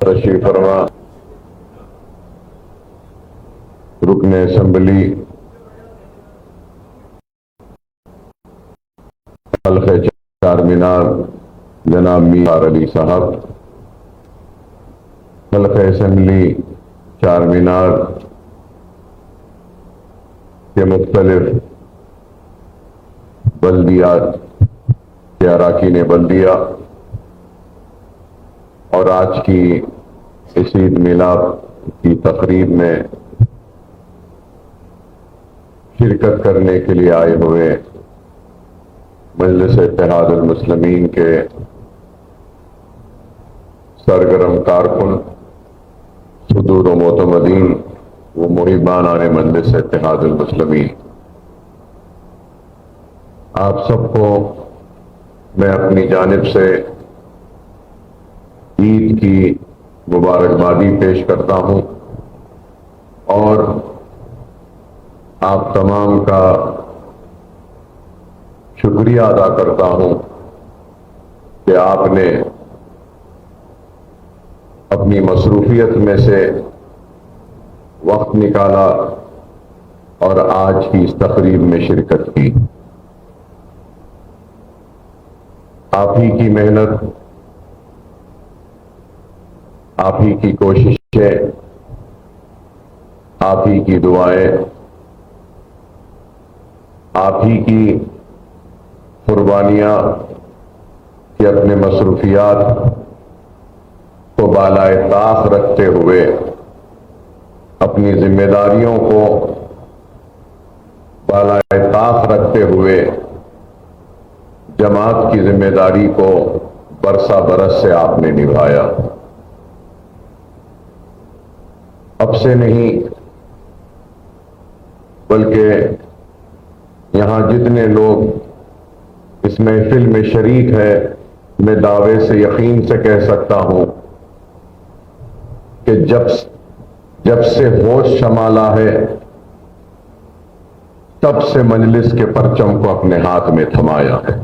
تشریف فرما رکن اسمبلی حلقہ چار مینار جناب میار علی صاحب، حلقہ اسمبلی چار مینار کے مختلف بلدیات کے اراکین بلدیہ اور آج کی اس عید میلاد کی تقریب میں شرکت کرنے کے لیے آئے ہوئے مجلس اتحاد المسلمین کے سرگرم کارکن، صدور و معتمدین و محبان مجلس اتحاد المسلمین، آپ سب کو میں اپنی جانب سے عید کی مبارکبادی پیش کرتا ہوں اور آپ تمام کا شکریہ ادا کرتا ہوں کہ آپ نے اپنی مصروفیت میں سے وقت نکالا اور آج کی اس تقریب میں شرکت کی۔ آپ ہی کی محنت، آپ ہی کی کوششیں، آپ ہی کی دعائیں، آپ ہی کی قربانیاں کہ اپنے مصروفیات کو بالائے طاق رکھتے ہوئے، اپنی ذمہ داریوں کو بالائے طاق رکھتے ہوئے جماعت کی ذمہ داری کو برسا برس سے آپ نے نبھایا۔ اب سے نہیں بلکہ یہاں جتنے لوگ اس محفل میں شریک ہے، میں دعوے سے یقین سے کہہ سکتا ہوں کہ جب سے ہوش سنبھالا ہے تب سے مجلس کے پرچم کو اپنے ہاتھ میں تھمایا ہے۔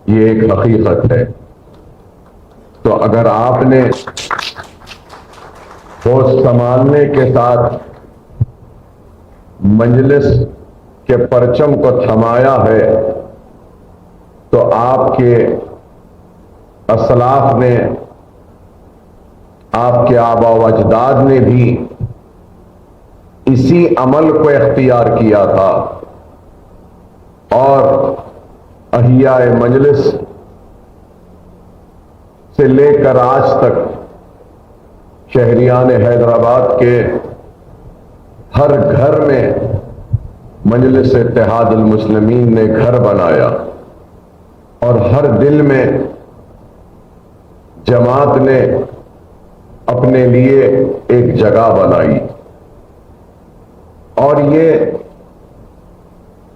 یہ ایک حقیقت ہے۔ تو اگر آپ نے ہوش سنبھالنے کے ساتھ مجلس کے پرچم کو تھمایا ہے تو آپ کے اسلاف نے، آپ کے آبا و اجداد نے بھی اسی عمل کو اختیار کیا تھا، اور احیاء مجلس سے لے کر آج تک شہریان حیدرآباد کے ہر گھر میں مجلس اتحاد المسلمین نے گھر بنایا، اور ہر دل میں جماعت نے اپنے لیے ایک جگہ بنائی، اور یہ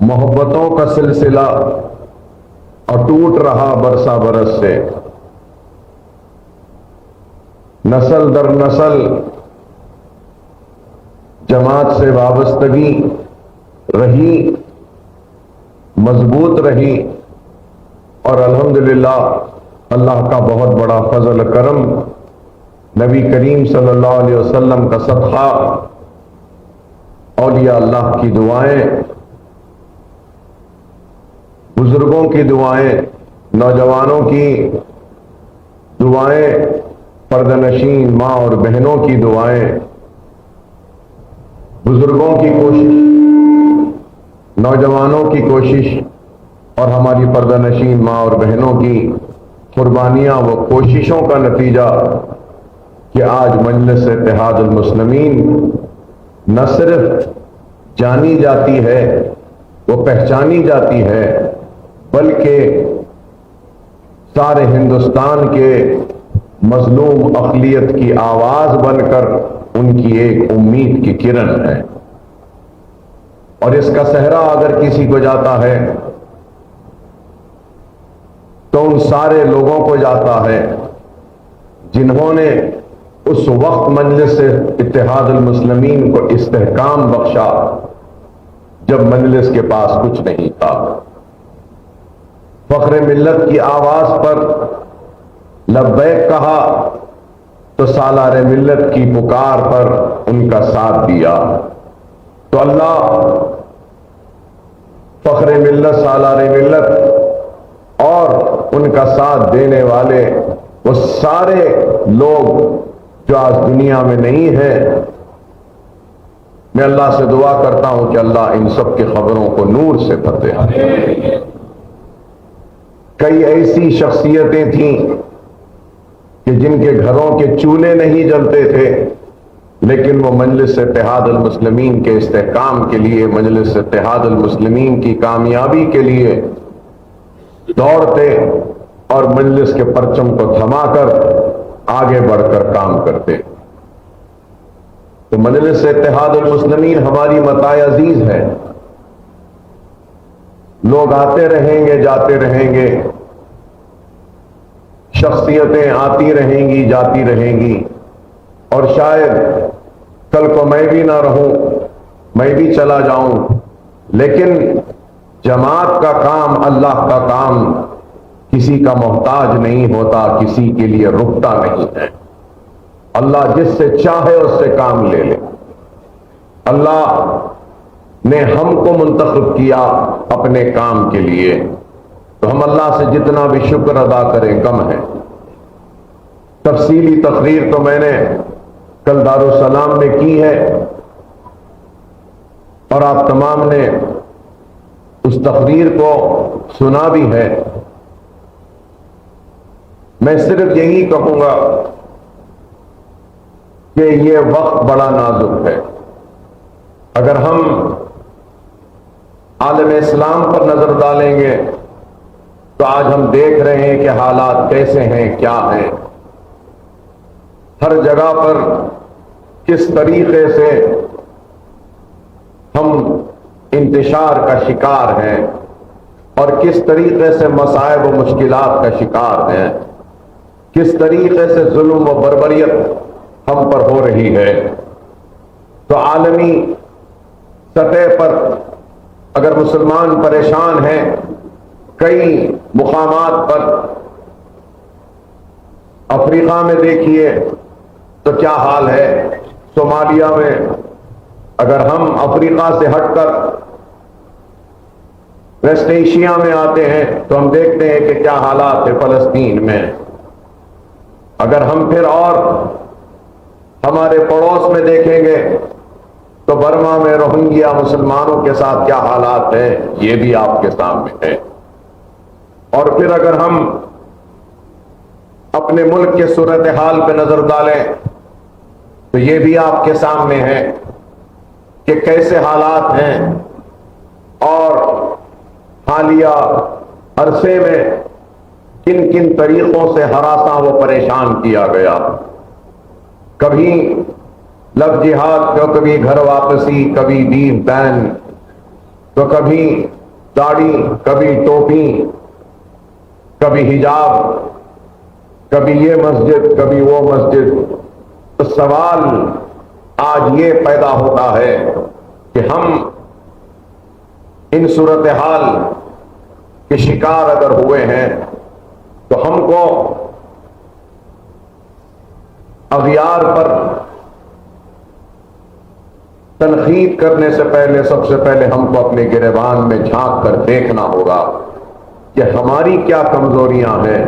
محبتوں کا سلسلہ اٹوٹ رہا برسا برس سے، نسل در نسل جماعت سے وابستگی رہی، مضبوط رہی، اور الحمدللہ اللہ کا بہت بڑا فضل کرم، نبی کریم صلی اللہ علیہ وسلم کا صدقہ، اولیاء اللہ کی دعائیں، بزرگوں کی دعائیں، نوجوانوں کی دعائیں، پردہ نشین ماں اور بہنوں کی دعائیں، بزرگوں کی کوشش، نوجوانوں کی کوشش اور ہماری پردہ نشین ماں اور بہنوں کی قربانیاں و کوششوں کا نتیجہ کہ آج مجلس اتحاد المسلمین نہ صرف جانی جاتی ہے، وہ پہچانی جاتی ہے، بلکہ سارے ہندوستان کے مظلوم اقلیت کی آواز بن کر ان کی ایک امید کی کرن ہے۔ اور اس کا صحرا اگر کسی کو جاتا ہے تو ان سارے لوگوں کو جاتا ہے جنہوں نے اس وقت مجلس اتحاد المسلمین کو استحکام بخشا جب مجلس کے پاس کچھ نہیں تھا۔ فخر ملت کی آواز پر لبیک کہا تو سالار ملت کی پکار پر ان کا ساتھ دیا. تو اللہ فخر ملت، سالار ملت اور ان کا ساتھ دینے والے وہ سارے لوگ جو آج دنیا میں نہیں ہیں، میں اللہ سے دعا کرتا ہوں کہ اللہ ان سب کی خبروں کو نور سے بھر دے. کئی ایسی شخصیتیں تھیں کہ جن کے گھروں کے چولہے نہیں جلتے تھے، لیکن وہ مجلس اتحاد المسلمین کے استحکام کے لیے، مجلس اتحاد المسلمین کی کامیابی کے لیے دوڑتے اور مجلس کے پرچم کو تھما کر آگے بڑھ کر کام کرتے. تو مجلس اتحاد المسلمین ہماری متاع عزیز ہے. لوگ آتے رہیں گے، جاتے رہیں گے، شخصیتیں آتی رہیں گی، جاتی رہیں گی، اور شاید کل کو میں بھی نہ رہوں، میں بھی چلا جاؤں، لیکن جماعت کا کام، اللہ کا کام کسی کا محتاج نہیں ہوتا، کسی کے لیے رکتا نہیں ہے. اللہ جس سے چاہے اس سے کام لے لے. اللہ نے ہم کو منتخب کیا اپنے کام کے لیے، تو ہم اللہ سے جتنا بھی شکر ادا کریں کم ہے. تفصیلی تقریر تو میں نے کل دارالسلام میں کی ہے، اور آپ تمام نے اس تقریر کو سنا بھی ہے. میں صرف یہی کہوں گا کہ یہ وقت بڑا نازک ہے. اگر ہم عالم اسلام پر نظر ڈالیں گے تو آج ہم دیکھ رہے ہیں کہ حالات کیسے ہیں، کیا ہیں. ہر جگہ پر کس طریقے سے ہم انتشار کا شکار ہیں اور کس طریقے سے مصائب و مشکلات کا شکار ہیں، کس طریقے سے ظلم و بربریت ہم پر ہو رہی ہے. تو عالمی سطح پر اگر مسلمان پریشان ہیں، کئی مقامات پر افریقہ میں دیکھیے تو کیا حال ہے، صومالیہ میں. اگر ہم افریقہ سے ہٹ کر ویسٹ ایشیا میں آتے ہیں تو ہم دیکھتے ہیں کہ کیا حالات ہے فلسطین میں. اگر ہم پھر اور ہمارے پڑوس میں دیکھیں گے تو برما میں روہنگیا مسلمانوں کے ساتھ کیا حالات ہیں، یہ بھی آپ کے سامنے ہے. اور پھر اگر ہم اپنے ملک کے صورتحال پہ نظر ڈالیں تو یہ بھی آپ کے سامنے ہے کہ کیسے حالات ہیں، اور حالیہ عرصے میں کن کن طریقوں سے ہراساں و پریشان کیا گیا. کبھی لف جہاد، تو کبھی گھر واپسی، کبھی دین بین، تو کبھی داڑھی، کبھی ٹوپی، کبھی حجاب، کبھی یہ مسجد، کبھی وہ مسجد. تو سوال آج یہ پیدا ہوتا ہے کہ ہم ان صورتحال کے شکار اگر ہوئے ہیں تو ہم کو اغیار پر تنقید کرنے سے پہلے سب سے پہلے ہم کو اپنے گریبان میں جھانک کر دیکھنا ہوگا کہ ہماری کیا کمزوریاں ہیں،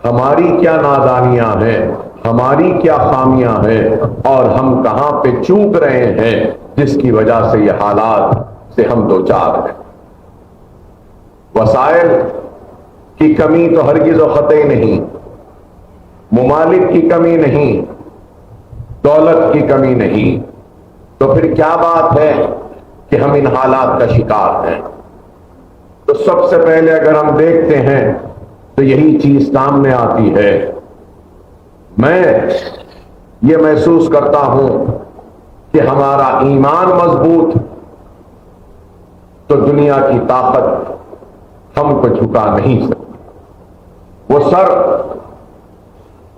ہماری کیا نادانیاں ہیں، ہماری کیا خامیاں ہیں، اور ہم کہاں پہ چوک رہے ہیں جس کی وجہ سے یہ حالات سے ہم دوچار ہیں. وسائل کی کمی تو ہرگز و قطعی نہیں، ممالک کی کمی نہیں، دولت کی کمی نہیں، تو پھر کیا بات ہے کہ ہم ان حالات کا شکار ہیں. تو سب سے پہلے اگر ہم دیکھتے ہیں تو یہی چیز سامنے آتی ہے. میں یہ محسوس کرتا ہوں کہ ہمارا ایمان مضبوط تو دنیا کی طاقت ہم کو جھکا نہیں سکتی. وہ سر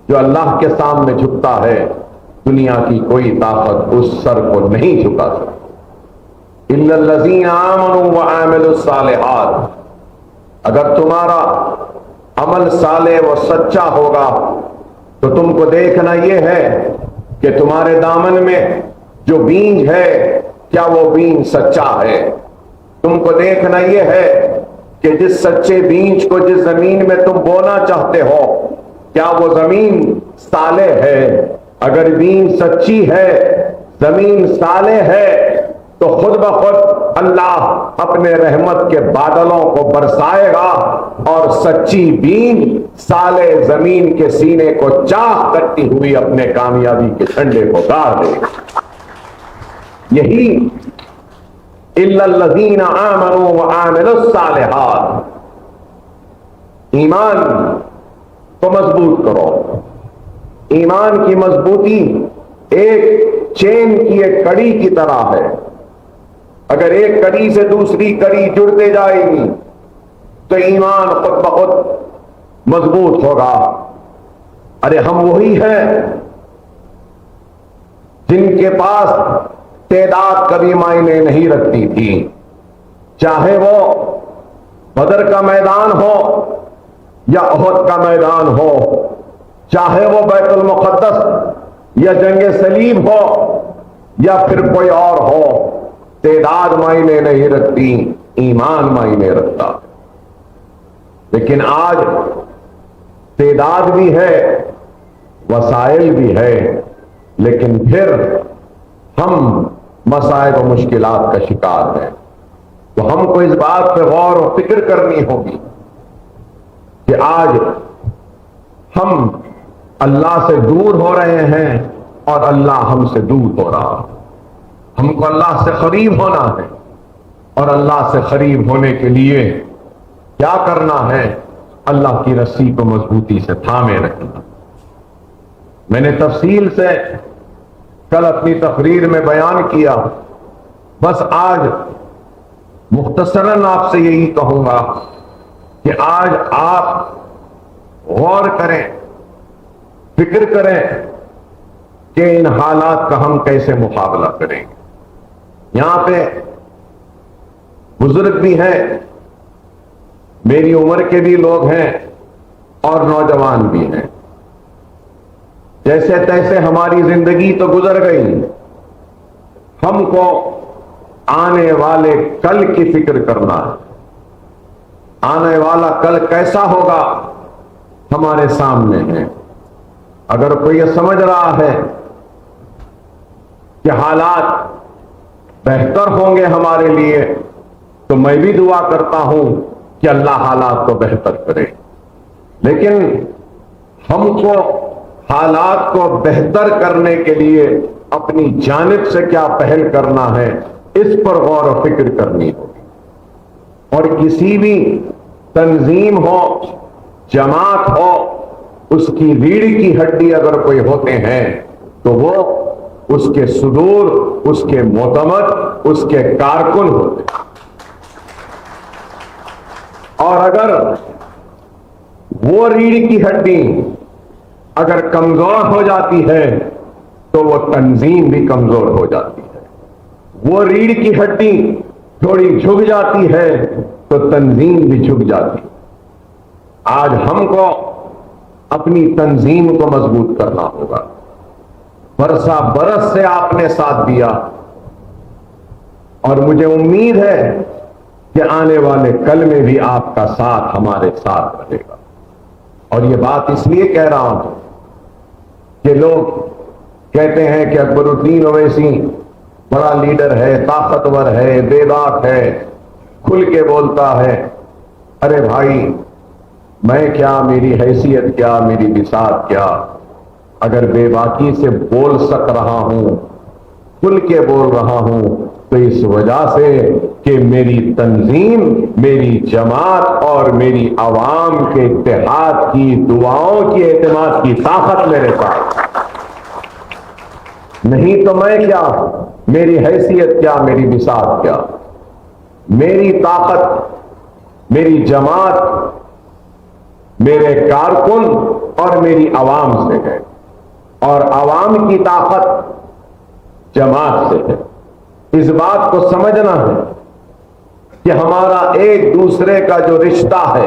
جو اللہ کے سامنے جھکتا ہے، دنیا کی کوئی طاقت اس سر کو نہیں جھکا سکتی. الا الذین آمنوا وعملوا الصالحات. اگر تمہارا عمل صالح و سچا ہوگا تو تم کو دیکھنا یہ ہے کہ تمہارے دامن میں جو بیج ہے کیا وہ بیج سچا ہے. تم کو دیکھنا یہ ہے کہ جس سچے بیج کو جس زمین میں تم بونا چاہتے ہو کیا وہ زمین صالح ہے. اگر بیج سچی ہے، زمین صالح ہے، تو خود بخود اللہ اپنے رحمت کے بادلوں کو برسائے گا اور سچی بیج صالح زمین کے سینے کو چاک کرتی ہوئی اپنے کامیابی کے جھنڈے کو گاڑ دے گا. یہی الا الذین آمنوا وعملوا الصالحات. ایمان کو مضبوط کرو. ایمان کی مضبوطی ایک چین کی ایک کڑی کی طرح ہے. اگر ایک کڑی سے دوسری کڑی جڑتے جائے گی تو ایمان خود بخود مضبوط ہوگا. ارے ہم وہی ہیں جن کے پاس تعداد کبھی معنی نہیں رکھتی تھی، چاہے وہ بدر کا میدان ہو یا احد کا میدان ہو، چاہے وہ بیت المقدس یا جنگ صلیب ہو یا پھر کوئی اور ہو. تعداد معنی نہیں رکھتی، ایمان معنی رکھتا. لیکن آج تعداد بھی ہے، وسائل بھی ہے، لیکن پھر ہم مصائب و مشکلات کا شکار ہیں. تو ہم کو اس بات پہ غور و فکر کرنی ہوگی کہ آج ہم اللہ سے دور ہو رہے ہیں اور اللہ ہم سے دور ہو رہا ہے. ہم کو اللہ سے قریب ہونا ہے اور اللہ سے قریب ہونے کے لیے کیا کرنا ہے؟ اللہ کی رسی کو مضبوطی سے تھامے رکھنا. میں نے تفصیل سے کل اپنی تقریر میں بیان کیا، بس آج مختصراً آپ سے یہی کہوں گا کہ آج آپ غور کریں، فکر کریں کہ ان حالات کا ہم کیسے مقابلہ کریں گے. یہاں پہ بزرگ بھی ہیں، میری عمر کے بھی لوگ ہیں اور نوجوان بھی ہیں. جیسے تیسے ہماری زندگی تو گزر گئی، ہم کو آنے والے کل کی فکر کرنا ہے. آنے والا کل کیسا ہوگا ہمارے سامنے ہے. اگر کوئی یہ سمجھ رہا ہے کہ حالات بہتر ہوں گے ہمارے لیے تو میں بھی دعا کرتا ہوں کہ اللہ حالات کو بہتر کرے. لیکن ہم کو حالات کو بہتر کرنے کے لیے اپنی جانب سے کیا پہل کرنا ہے اس پر غور و فکر کرنی ہوگی. اور کسی بھی تنظیم ہو، جماعت ہو، اس کی ریڑھ کی ہڈی اگر کوئی ہوتے ہیں تو وہ اس کے صدور، اس کے معتمد، اس کے کارکن ہوتے ہیں. اور اگر وہ ریڑھ کی ہڈی اگر کمزور ہو جاتی ہے تو وہ تنظیم بھی کمزور ہو جاتی ہے. وہ ریڑھ کی ہڈی تھوڑی جھک جاتی ہے تو تنظیم بھی جھک جاتی ہے. آج ہم کو اپنی تنظیم کو مضبوط کرنا ہوگا. برسا برس سے آپ نے ساتھ دیا اور مجھے امید ہے کہ آنے والے کل میں بھی آپ کا ساتھ ہمارے ساتھ رہے گا. اور یہ بات اس لیے کہہ رہا ہوں کہ لوگ کہتے ہیں کہ اکبر الدین اویسی بڑا لیڈر ہے، طاقتور ہے، بے باک ہے، کھل کے بولتا ہے. ارے بھائی، میں کیا، میری حیثیت کیا، میری بساط کیا؟ اگر بے باکی سے بول سک رہا ہوں، کھل کے بول رہا ہوں، تو اس وجہ سے کہ میری تنظیم، میری جماعت اور میری عوام کے اتحاد کی، دعاؤں کی، اعتماد کی طاقت میرے پاس. نہیں تو میں کیا، میری حیثیت کیا، میری بساط کیا؟ میری طاقت میری جماعت، میرے کارکن اور میری عوام سے ہے، اور عوام کی طاقت جماعت سے ہے. اس بات کو سمجھنا ہے کہ ہمارا ایک دوسرے کا جو رشتہ ہے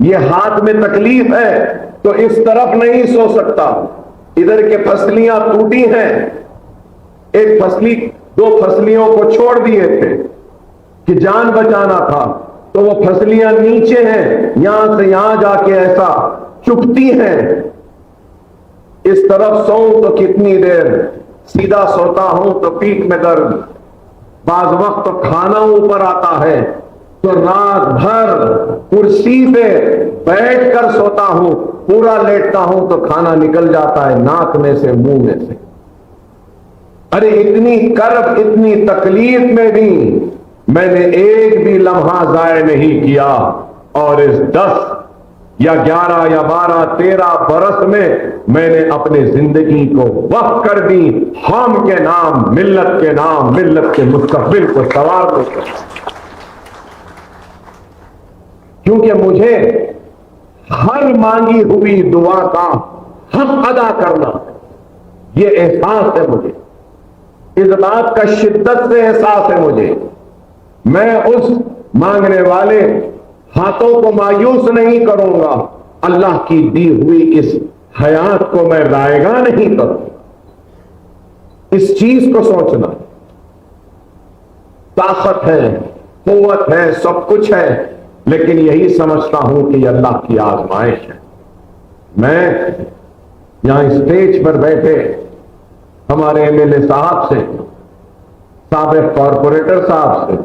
یہ ہاتھ میں تکلیف ہے تو اس طرف نہیں سو سکتا، ادھر کے پھسلیاں ٹوٹی ہیں، ایک پھسلی دو پھسلیوں کو چھوڑ دیے تھے کہ جان بچانا تھا، تو وہ پھسلیاں نیچے ہیں، یہاں سے یہاں جا کے ایسا چپتی ہیں، اس طرف سوؤں تو کتنی دیر، سیدھا سوتا ہوں تو پیٹھ میں درد، بعض وقت تو کھانا اوپر آتا ہے تو رات بھر کرسی پہ بیٹھ کر سوتا ہوں، پورا لیٹتا ہوں تو کھانا نکل جاتا ہے ناک میں سے منہ میں سے۔ ارے اتنی کرب اتنی تکلیف میں بھی میں نے ایک بھی لمحہ ضائع نہیں کیا، اور اس 10 یا 11 یا 12 13 برس میں نے اپنے زندگی کو وقف کر دی قوم کے نام، ملت کے نام، ملت کے مستقبل کو سنوارنے کے، کیونکہ مجھے ہر مانگی ہوئی دعا کا حق ادا کرنا یہ احساس ہے، مجھے اس بات کا شدت سے احساس ہے مجھے، میں اس مانگنے والے ہاتھوں کو مایوس نہیں کروں گا، اللہ کی دی ہوئی اس حیات کو میں رائگاں نہیں کروں، اس چیز کو سوچنا، طاقت ہے، قوت ہے، سب کچھ ہے، لیکن یہی سمجھتا ہوں کہ یہ اللہ کی آزمائش ہے۔ میں یہاں اسٹیج پر بیٹھے ہمارے ایم ایل اے صاحب سے، سابق کارپوریٹر صاحب سے،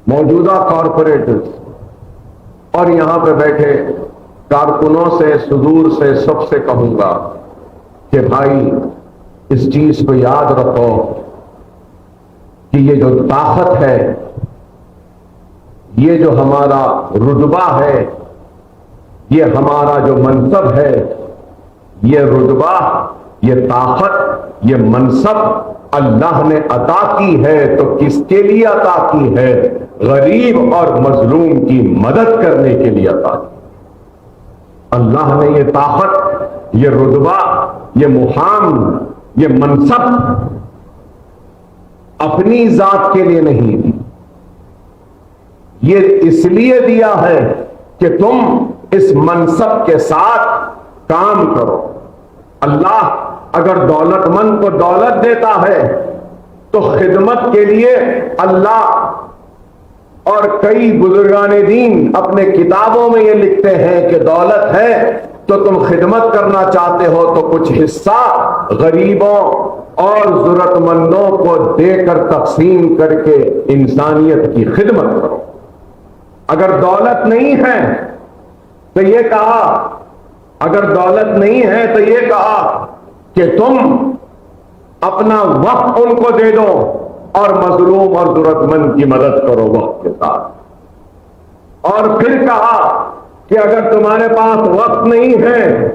موجودہ کارپوریٹرز اور یہاں پہ بیٹھے کارکنوں سے، صدور سے، سب سے کہوں گا کہ بھائی اس چیز کو یاد رکھو کہ یہ جو طاقت ہے، یہ جو ہمارا رتبہ ہے، یہ ہمارا جو منصب ہے، یہ رتبہ، یہ طاقت، یہ منصب اللہ نے عطا کی ہے تو کس کے لیے عطا کی ہے؟ غریب اور مظلوم کی مدد کرنے کے لیے عطا کی۔ اللہ نے یہ طاقت، یہ رتبہ، یہ مقام، یہ منصب اپنی ذات کے لیے نہیں دی، یہ اس لیے دیا ہے کہ تم اس منصب کے ساتھ کام کرو۔ اللہ اگر دولت مند کو دولت دیتا ہے تو خدمت کے لیے اللہ، اور کئی بزرگان دین اپنے کتابوں میں یہ لکھتے ہیں کہ دولت ہے تو تم خدمت کرنا چاہتے ہو تو کچھ حصہ غریبوں اور ضرورت مندوں کو دے کر تقسیم کر کے انسانیت کی خدمت کرو۔ اگر دولت نہیں ہے تو یہ کہا، اگر دولت نہیں ہے تو یہ کہا کہ تم اپنا وقت ان کو دے دو اور مظلوم اور ضرورت مند کی مدد کرو وقت کے ساتھ۔ اور پھر کہا کہ اگر تمہارے پاس وقت نہیں ہے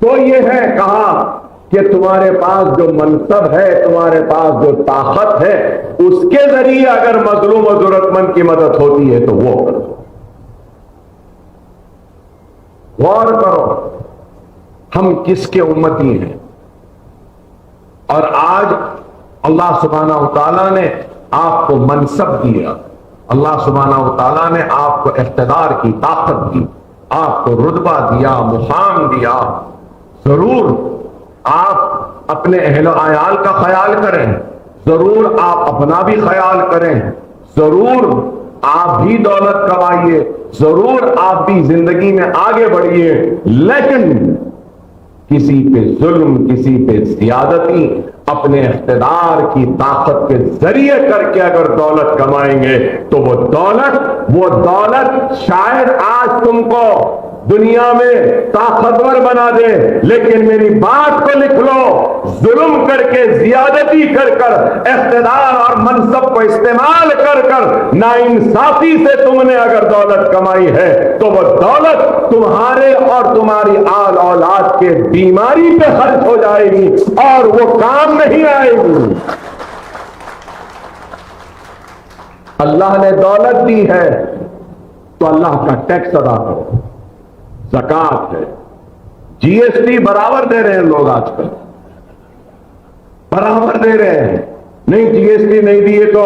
تو یہ ہے، کہا کہ تمہارے پاس جو منصب ہے، تمہارے پاس جو طاقت ہے، اس کے ذریعے اگر مظلوم اور ضرورت مند کی مدد ہوتی ہے تو وہ کرو۔ غور کرو ہم کس کے امتی ہیں، اور آج اللہ سبحانہ و تعالیٰ نے آپ کو منصب دیا، اللہ سبحانہ و تعالیٰ نے آپ کو اقتدار کی طاقت دی، آپ کو رتبہ دیا، مقام دیا۔ ضرور آپ اپنے اہل و عیال کا خیال کریں، ضرور آپ اپنا بھی خیال کریں، ضرور آپ بھی دولت کمائیے، ضرور آپ بھی زندگی میں آگے بڑھیے، لیکن کسی پہ ظلم، کسی پہ زیادتی اپنے اقتدار کی طاقت کے ذریعے کر کے اگر دولت کمائیں گے تو وہ دولت شاید آج تم کو دنیا میں طاقتور بنا دے، لیکن میری بات کو لکھ لو، ظلم کر کے، زیادتی کر کر، اقتدار اور منصب کو استعمال کر کر ناانصافی سے تم نے اگر دولت کمائی ہے تو وہ دولت تمہارے اور تمہاری آل اولاد کے بیماری پہ خرچ ہو جائے گی اور وہ کام نہیں آئے گی۔ اللہ نے دولت دی ہے تو اللہ کا ٹیکس ادا کرو، زکات ہے، جی ایس ٹی برابر دے رہے ہیں لوگ، آج کل برابر دے رہے ہیں، نہیں جی ایس ٹی نہیں دیے تو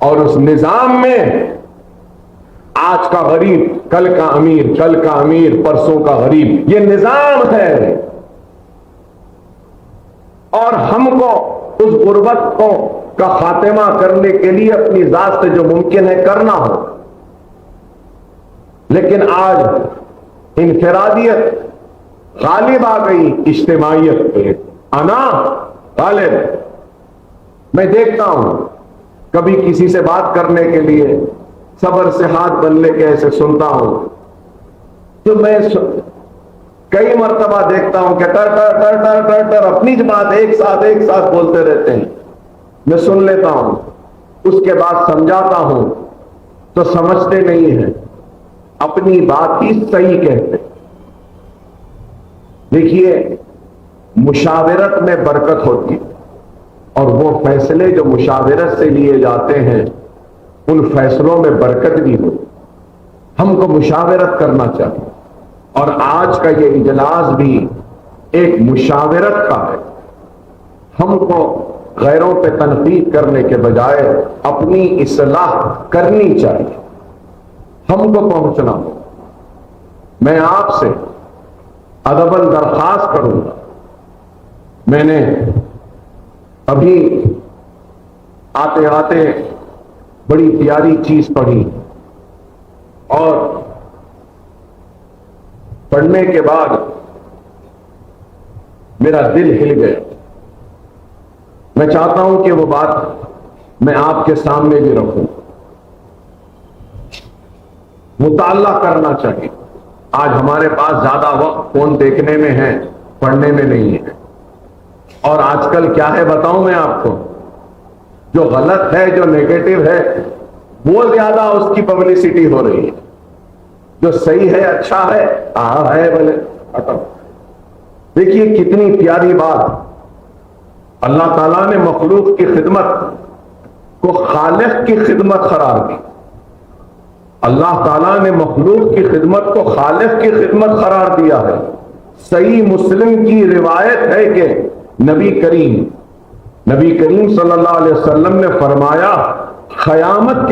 اور اس نظام میں آج کا غریب کل کا امیر، کل کا امیر پرسوں کا غریب، یہ نظام ہے۔ اور ہم کو اس غربت کو کا خاتمہ کرنے کے لیے اپنی ذات سے جو ممکن ہے کرنا ہو، لیکن آج انفرادیت غالب آ گئی اجتماعیت پہ، انا غالب۔ میں دیکھتا ہوں کبھی کسی سے بات کرنے کے لیے صبر سے ہاتھ بننے کے ایسے سنتا ہوں تو میں کئی مرتبہ دیکھتا ہوں کہ ٹر ٹر ٹر ٹر ٹر ٹر اپنی بات ایک ساتھ بولتے رہتے ہیں۔ میں سن لیتا ہوں، اس کے بعد سمجھاتا ہوں تو سمجھتے نہیں ہیں، اپنی بات ہی صحیح کہتے۔ دیکھیے، مشاورت میں برکت ہوتی ہے، اور وہ فیصلے جو مشاورت سے لیے جاتے ہیں ان فیصلوں میں برکت بھی ہو۔ ہم کو مشاورت کرنا چاہیے، اور آج کا یہ اجلاس بھی ایک مشاورت کا ہے۔ ہم کو غیروں پہ تنقید کرنے کے بجائے اپنی اصلاح کرنی چاہیے، ہم کو پہنچنا ہو۔ میں آپ سے ادباً درخواست کروں گا، میں نے ابھی آتے آتے بڑی پیاری چیز پڑھی، اور پڑھنے کے بعد میرا دل ہل گیا۔ میں چاہتا ہوں کہ وہ بات میں آپ کے سامنے بھی رکھوں۔ مطالعہ کرنا چاہیے۔ آج ہمارے پاس زیادہ وقت فون دیکھنے میں ہے، پڑھنے میں نہیں ہے۔ اور آج کل کیا ہے بتاؤں میں آپ کو، جو غلط ہے، جو نیگیٹو ہے، وہ زیادہ اس کی پبلسٹی ہو رہی ہے۔ جو صحیح ہے، اچھا ہے، ہے بھلے ختم۔ دیکھیے کتنی پیاری بات، اللہ تعالیٰ نے مخلوق کی خدمت کو خالق کی خدمت قرار دی۔ اللہ تعالیٰ نے مخلوق کی خدمت کو خالق کی خدمت قرار دیا ہے۔ صحیح مسلم کی روایت ہے کہ نبی کریم صلی اللہ علیہ وسلم نے فرمایا، قیامت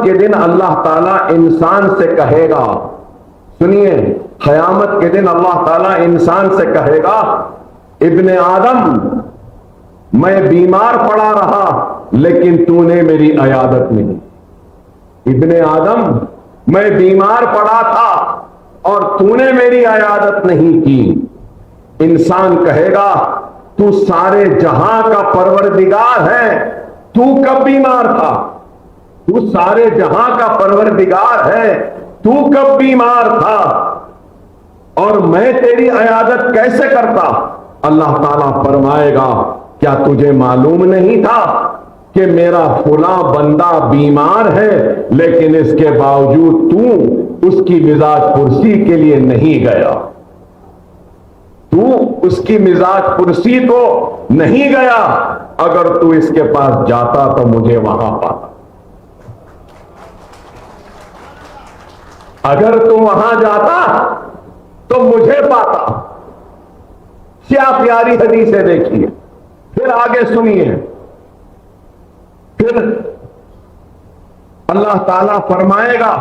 کے دن اللہ تعالیٰ انسان سے کہے گا، سنیے، قیامت کے دن اللہ تعالیٰ انسان سے کہے گا، ابن آدم میں بیمار پڑا رہا لیکن تو نے میری عیادت نہیں۔ ابن آدم میں بیمار پڑا تھا اور تو نے میری عیادت نہیں کی۔ انسان کہے گا، تو سارے جہاں کا پروردگار ہے، تو کب بیمار تھا؟ تو سارے جہاں کا پروردگار ہے، تو کب بیمار تھا؟ اور میں تیری عیادت کیسے کرتا؟ اللہ تعالیٰ فرمائے گا، کیا تجھے معلوم نہیں تھا کہ میرا فلاں بندہ بیمار ہے، لیکن اس کے باوجود تو اس کی مزاج پرسی کے لیے نہیں گیا؟ تو اس کی مزاج پرسی کو نہیں گیا، اگر تو اس کے پاس جاتا تو مجھے وہاں پاتا۔ اگر تو وہاں جاتا تو مجھے پاتا۔ کیا پیاری حدیث ہے، دیکھیے، پھر آگے سنیے۔ پھر اللہ تعالیٰ فرمائے گا،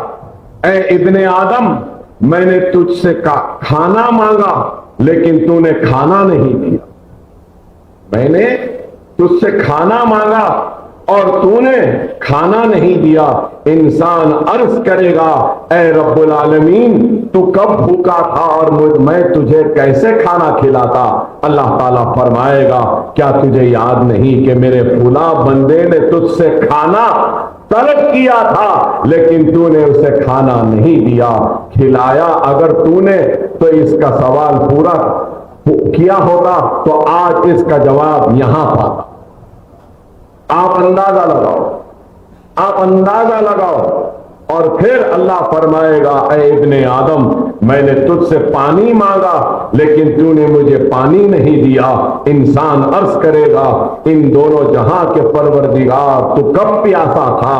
اے ابن آدم، میں نے تجھ سے کھانا مانگا لیکن تو نے کھانا نہیں دیا۔ میں نے تجھ سے کھانا مانگا اور تو نے کھانا نہیں دیا۔ انسان عرض کرے گا، اے رب العالمین، تو کب بھوکا تھا اور میں تجھے کیسے کھانا کھلاتا؟ اللہ تعالیٰ فرمائے گا، کیا تجھے یاد نہیں کہ میرے فلاں بندے نے تجھ سے کھانا طلب کیا تھا لیکن تو نے اسے کھانا نہیں دیا، کھلایا اگر تو نے تو اس کا سوال پورا کیا ہوتا تو آج اس کا جواب یہاں پاتا۔ آپ اندازہ لگاؤ۔ اور پھر اللہ فرمائے گا، اے ابن آدم، میں نے تجھ سے پانی مانگا لیکن تو نے مجھے پانی نہیں دیا۔ انسان عرض کرے گا، ان دونوں جہاں کے پروردگار، تو کب پیاسا تھا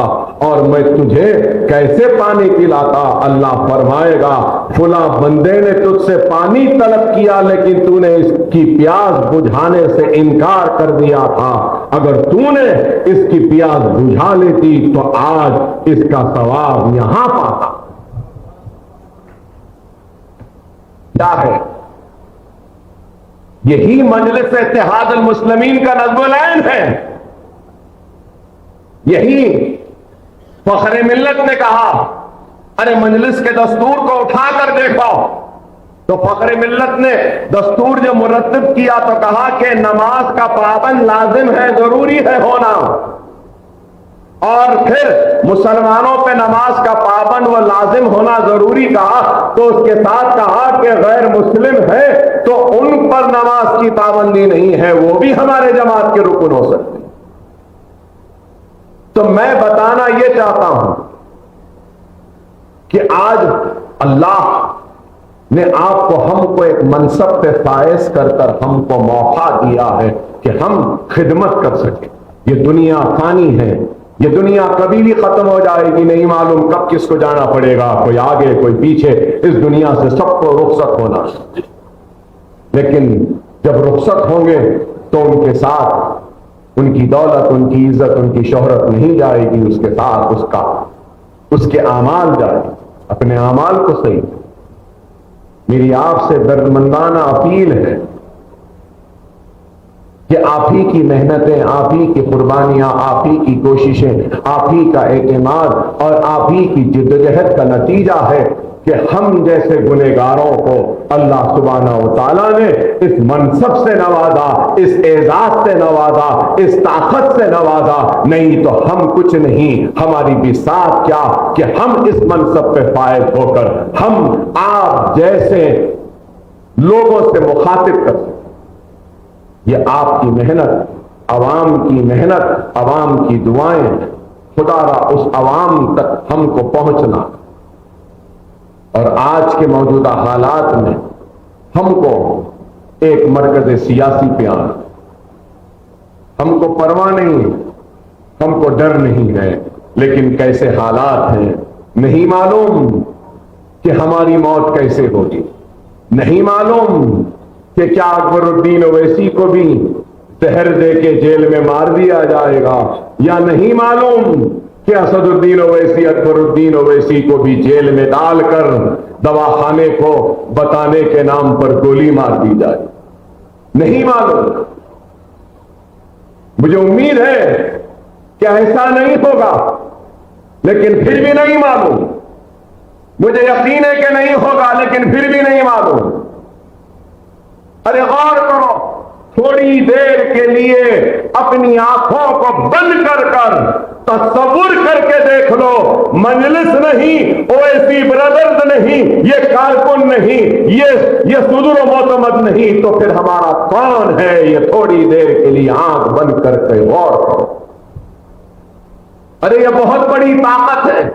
اور میں تجھے کیسے پانی پلاتا؟ اللہ فرمائے گا، فلاں بندے نے تجھ سے پانی طلب کیا لیکن تو نے اس کی پیاس بجھانے سے انکار کر دیا تھا۔ اگر تو نے اس کی پیاس بجھا لیتی تو آج اس کا ثواب یہاں پاتا. کیا ہے؟ یہی مجلس اتحاد المسلمین کا نظم العین ہے. یہی فخر ملت نے کہا ارے مجلس کے دستور کو اٹھا کر دیکھو تو فخر ملت نے دستور جو مرتب کیا تو کہا کہ نماز کا پابند لازم ہے، ضروری ہے ہونا، اور پھر مسلمانوں پہ نماز کا پابند و لازم ہونا ضروری کہا تو اس کے ساتھ کہا کہ غیر مسلم ہے تو ان پر نماز کی پابندی نہیں ہے، وہ بھی ہمارے جماعت کے رکن ہو سکتے. تو میں بتانا یہ چاہتا ہوں کہ آج اللہ نے آپ کو ہم کو ایک منصب پہ فائز کر کر ہم کو موقع دیا ہے کہ ہم خدمت کر سکیں. یہ دنیا فانی ہے، یہ دنیا کبھی بھی ختم ہو جائے گی، نہیں معلوم کب کس کو جانا پڑے گا، کوئی آگے کوئی پیچھے. اس دنیا سے سب کو رخصت ہونا، لیکن جب رخصت ہوں گے تو ان کے ساتھ ان کی دولت، ان کی عزت، ان کی شہرت نہیں جائے گی، اس کے ساتھ اس کے اعمال جائے. اپنے اعمال کو صحیح. میری آپ سے دردمندانہ اپیل ہے کہ آپ ہی کی محنتیں، آپ ہی کی قربانیاں، آپ ہی کی کوششیں، آپ ہی کا اعتماد اور آپ ہی کی جدوجہد کا نتیجہ ہے کہ ہم جیسے گنہگاروں کو اللہ سبحانہ و تعالیٰ نے اس منصب سے نوازا، اس اعزاز سے نوازا، اس طاقت سے نوازا. نہیں تو ہم کچھ نہیں، ہماری بساط کیا کہ ہم اس منصب پہ فائز ہو کر ہم آپ جیسے لوگوں سے مخاطب کر سکیں. یہ آپ کی محنت، عوام کی محنت، عوام کی دعائیں، خدا را اس عوام تک ہم کو پہنچنا. اور آج کے موجودہ حالات میں ہم کو ایک مرکز سیاسی پہ آنا، ہم کو پرواہ نہیں، ہم کو ڈر نہیں ہے، لیکن کیسے حالات ہیں نہیں معلوم کہ ہماری موت کیسے ہوگی. نہیں معلوم کہ کیا اکبر الدین اویسی کو بھی زہر دے کے جیل میں مار دیا جائے گا، یا نہیں معلوم کہ اسد الدین اویسی، اکبر الدین اویسی کو بھی جیل میں ڈال کر دواخانے کو بتانے کے نام پر گولی مار دی جائے. نہیں معلوم. مجھے امید ہے کہ ایسا نہیں ہوگا، لیکن پھر بھی نہیں معلوم. مجھے یقین ہے کہ نہیں ہوگا، لیکن پھر بھی نہیں معلوم. ارے غور کرو، تھوڑی دیر کے لیے اپنی آنکھوں کو بند کر کر تصور کر کے دیکھ لو. مجلس نہیں، اویسی برادرز نہیں، یہ کارکن نہیں، یہ صدور و معتمد نہیں، تو پھر ہمارا کون ہے؟ یہ تھوڑی دیر کے لیے آنکھ بند کر کے غور کرو. ارے یہ بہت بڑی طاقت ہے،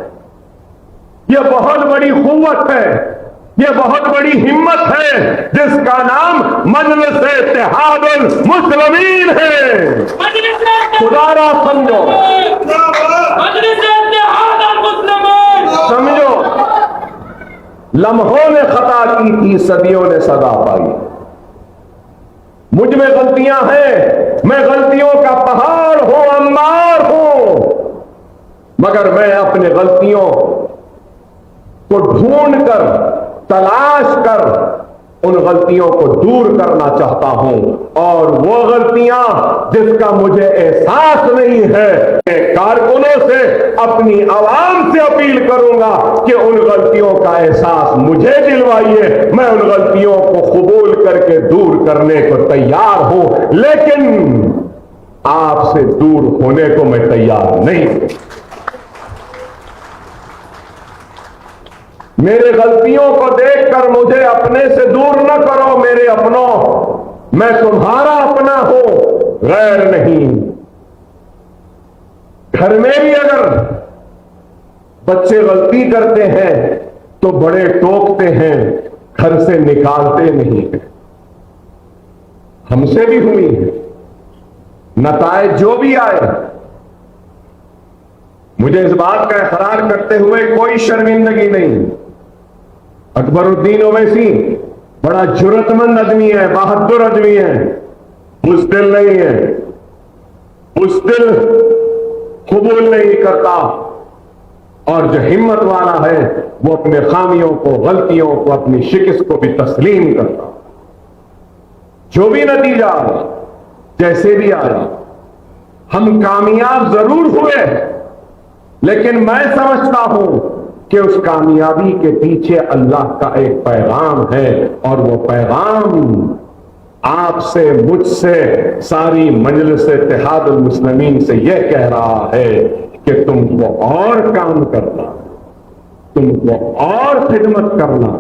یہ بہت بڑی قوت ہے، یہ بہت بڑی ہمت ہے جس کا نام مجلس اتحاد المسلمین ہے. خدا را سمجھو، مجلس اتحاد المسلمین سمجھو. لمحوں نے خطا کی تھی، صدیوں نے سزا پائی. مجھ میں غلطیاں ہیں، میں غلطیوں کا پہاڑ ہوں، انبار ہوں، مگر میں اپنے غلطیوں کو ڈھونڈ کر، تلاش کر ان غلطیوں کو دور کرنا چاہتا ہوں. اور وہ غلطیاں جس کا مجھے احساس نہیں ہے، میں کارکنوں سے، اپنی عوام سے اپیل کروں گا کہ ان غلطیوں کا احساس مجھے دلوائیے. میں ان غلطیوں کو قبول کر کے دور کرنے کو تیار ہوں، لیکن آپ سے دور ہونے کو میں تیار نہیں ہوں. میرے غلطیوں کو دیکھ کر مجھے اپنے سے دور نہ کرو میرے اپنوں. میں تمہارا اپنا ہوں، غیر نہیں. گھر میں بھی اگر بچے غلطی کرتے ہیں تو بڑے ٹوکتے ہیں، گھر سے نکالتے نہیں ہیں. ہم سے بھی ہوئی ہے، نتائج جو بھی آئے، مجھے اس بات کا اقرار کرتے ہوئے کوئی شرمندگی نہیں. اکبر الدین اویسی بڑا جرأت مند آدمی ہے، بہادر آدمی ہے، بزدل نہیں ہے. بزدل قبول نہیں کرتا، اور جو ہمت والا ہے وہ اپنے خامیوں کو، غلطیوں کو، اپنی شکست کو بھی تسلیم کرتا۔ جو بھی نتیجہ آیا، جیسے بھی آیا، ہم کامیاب ضرور ہوئے، لیکن میں سمجھتا ہوں کہ اس کامیابی کے پیچھے اللہ کا ایک پیغام ہے، اور وہ پیغام آپ سے، مجھ سے، ساری مجلس اتحاد المسلمین سے یہ کہہ رہا ہے کہ تم کو اور کام کرنا، تم کو اور خدمت کرنا،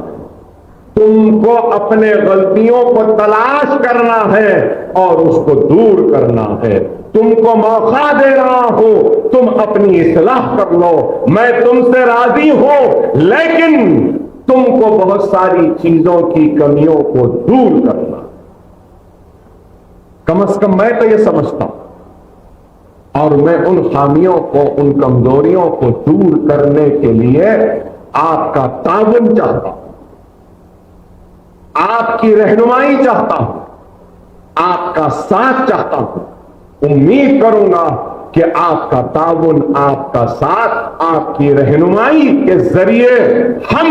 تم کو اپنے غلطیوں کو تلاش کرنا ہے اور اس کو دور کرنا ہے۔ تم کو موقع دے رہا ہوں، تم اپنی اصلاح کر لو، میں تم سے راضی ہوں، لیکن تم کو بہت ساری چیزوں کی کمیوں کو دور کرنا۔ کم از کم میں تو یہ سمجھتا ہوں، اور میں ان خامیوں کو، ان کمزوریوں کو دور کرنے کے لیے آپ کا تعاون چاہتا ہوں، آپ کی رہنمائی چاہتا ہوں، آپ کا ساتھ چاہتا ہوں۔ امید کروں گا کہ آپ کا تعاون، آپ کا ساتھ، آپ کی رہنمائی کے ذریعے ہم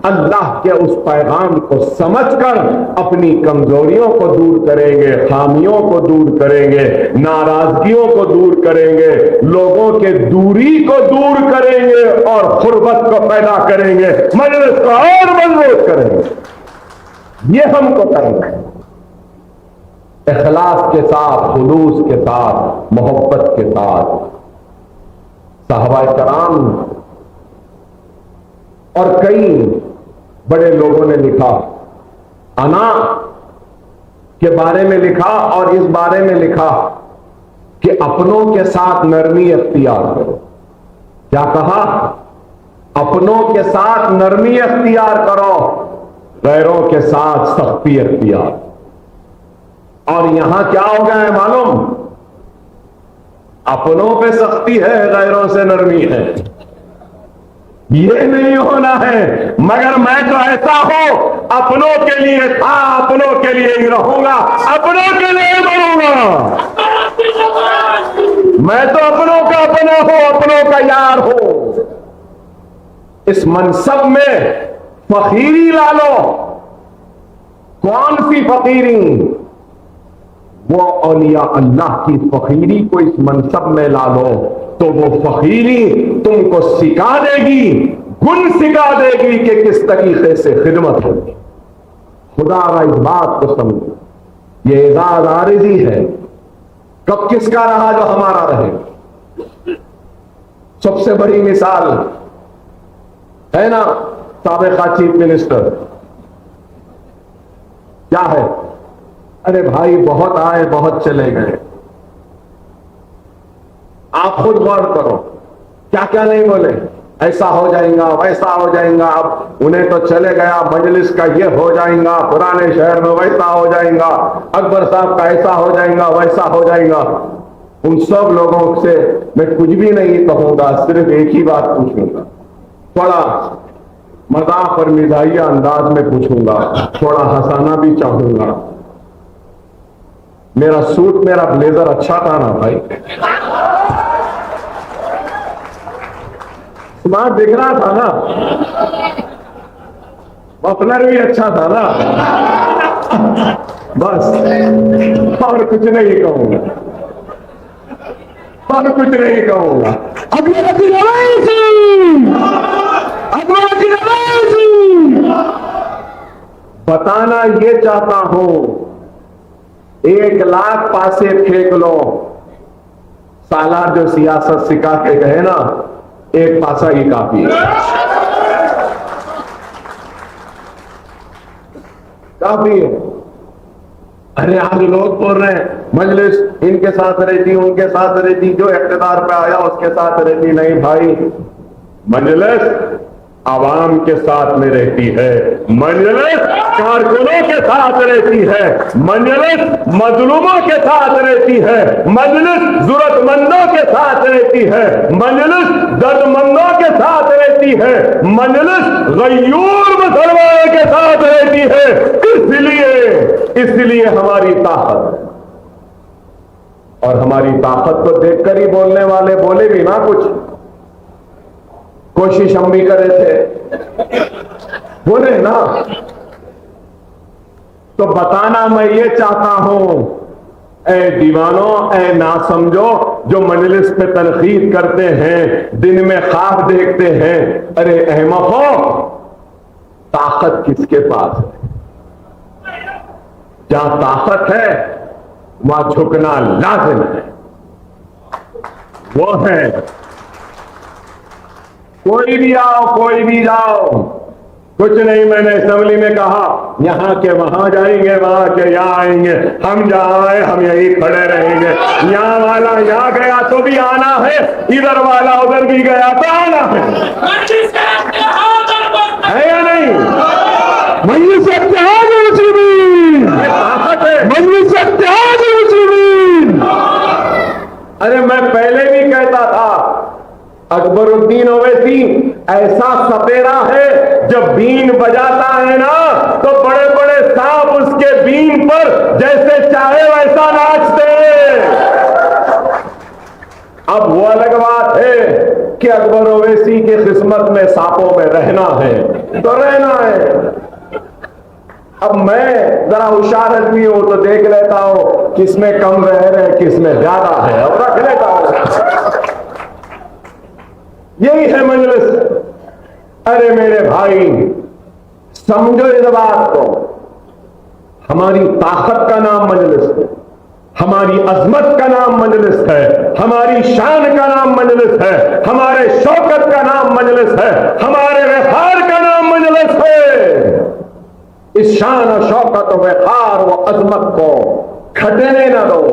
اللہ کے اس پیغام کو سمجھ کر اپنی کمزوریوں کو دور کریں گے، خامیوں کو دور کریں گے، ناراضگیوں کو دور کریں گے، لوگوں کے دوری کو دور کریں گے، اور قربت کو پیدا کریں گے، مجلس کو اور مضبوط کریں گے۔ یہ ہم کو کرنا ہے، اخلاص کے ساتھ، خلوص کے ساتھ، محبت کے ساتھ۔ صحابہ کرام اور کئی بڑے لوگوں نے لکھا، انا کے بارے میں لکھا، اور اس بارے میں لکھا کہ اپنوں کے ساتھ نرمی اختیار کرو۔ کیا کہا؟ اپنوں کے ساتھ نرمی اختیار کرو، غیروں کے ساتھ سختی اختیار۔ اور یہاں کیا ہو گیا ہے معلوم؟ اپنوں پہ سختی ہے، غیروں سے نرمی ہے۔ یہ نہیں ہونا ہے، مگر میں تو ایسا ہوں، اپنوں کے لیے تھا، اپنوں کے لیے ہی رہوں گا، اپنوں کے لیے مروں گا۔ میں تو اپنوں کا اپنا ہوں، اپنوں کا یار ہوں۔ اس منصب میں فقیری لا لو، کون سی فقیری؟ وہ اولیاء اللہ کی فقیری کو اس منصب میں لا لو تو وہ فقیری تم کو سکھا دے گی، گن سکھا دے گی کہ کس طریقے سے خدمت ہوگی۔ خدا را اس بات کو سمجھو، یہ اعزاز عارضی ہے، کب کس کا رہا جو ہمارا رہے۔ سب سے بڑی مثال ہے نا سابقہ چیف منسٹر، کیا ہے؟ ارے بھائی بہت آئے بہت چلے گئے، آپ خود غور کرو کیا کیا نہیں بولے، ایسا ہو جائیں گا، ویسا ہو جائیں گا، اب انہیں تو چلے گیا، مجلس کا یہ ہو جائیں گا، پرانے شہر میں ویسا ہو جائیں گا، اکبر صاحب کا ایسا ہو جائیں گا، ویسا ہو جائیں گا۔ ان سب لوگوں سے میں کچھ بھی نہیں کہوں گا، صرف ایک ہی بات پوچھوں گا، تھوڑا مذاق اور مزاحیہ انداز میں پوچھوں گا، تھوڑا ہنسانا بھی چاہوں گا۔ میرا سوٹ، میرا بلیزر اچھا تھا نا بھائی؟ سمارٹ دکھ رہا تھا نا؟ مفلر بھی اچھا تھا نا؟ بس اور کچھ نہیں کہوں گا، اور کچھ نہیں کہوں گا۔ بتانا یہ چاہتا ہوں، 1,00,000 پاسے پھینک لو، سالار جو سیاست سکھا کے گئے نا، 1 پاسا ہی کافی ہے، کافی ہے۔ ارے آج لوگ بول رہے ہیں مجلس ان کے ساتھ رہتی، ان کے ساتھ رہتی، جو اقتدار پہ آیا اس کے ساتھ رہتی۔ نہیں بھائی، مجلس عوام کے ساتھ میں رہتی ہے، مجلس کارکنوں کے ساتھ رہتی ہے، مجلس مظلوموں کے ساتھ رہتی ہے، مجلس ضرورت مندوں کے ساتھ رہتی ہے، مجلس درد مندوں کے ساتھ رہتی ہے، مجلس غیور مسلمانوں کے ساتھ رہتی ہے۔ اس لیے ہماری طاقت اور ہماری طاقت کو دیکھ کر ہی بولنے والے بولے بھی نا کچھ. کوشش ہم بھی کرے تھے, بولے نا. تو بتانا میں یہ چاہتا ہوں, اے دیوانوں, اے نا سمجھو جو مجلس پہ تنقید کرتے ہیں, دن میں خواب دیکھتے ہیں, ارے احمقو, طاقت کس کے پاس ہے؟ جہاں طاقت ہے وہاں جھکنا لازم ہے. وہ ہے کوئی بھی آؤ, کوئی بھی جاؤ, کچھ نہیں. میں نے اسمبلی میں کہا یہاں کے وہاں جائیں گے, وہاں کے یہاں آئیں گے, ہم جہاں آئے ہم یہی کھڑے رہیں گے. یہاں والا یہاں گیا تو بھی آنا ہے, ادھر والا ادھر بھی گیا تو آنا ہے یا نہیں؟ مجلس اتحاد المسلمین, مجلس اتحاد المسلمین. ارے میں پہلے بھی کہتا تھا, اکبر الدین اویسی ایسا سپیرا ہے, جب بین بجاتا ہے نا تو بڑے بڑے سانپ اس کے بین پر جیسے چاہے ویسا ناچتے ہیں. اب وہ الگ بات ہے کہ اکبر اویسی کی قسمت میں سانپوں میں رہنا ہے تو رہنا ہے. اب میں ذرا ہوشیار آدمی ہوں تو دیکھ لیتا ہوں کس میں کم رہ رہے, کس میں زیادہ ہے, اور رکھ لیتا ہوں. یہی ہے مجلس. ارے میرے بھائی, سمجھو اس بات کو, ہماری طاقت کا نام مجلس ہے, ہماری عظمت کا نام مجلس ہے, ہماری شان کا نام مجلس ہے, ہمارے شوکت کا نام مجلس ہے, ہمارے وقار کا نام مجلس ہے. اس شان و شوکت و وقار و عظمت کو کھٹنے نہ دو.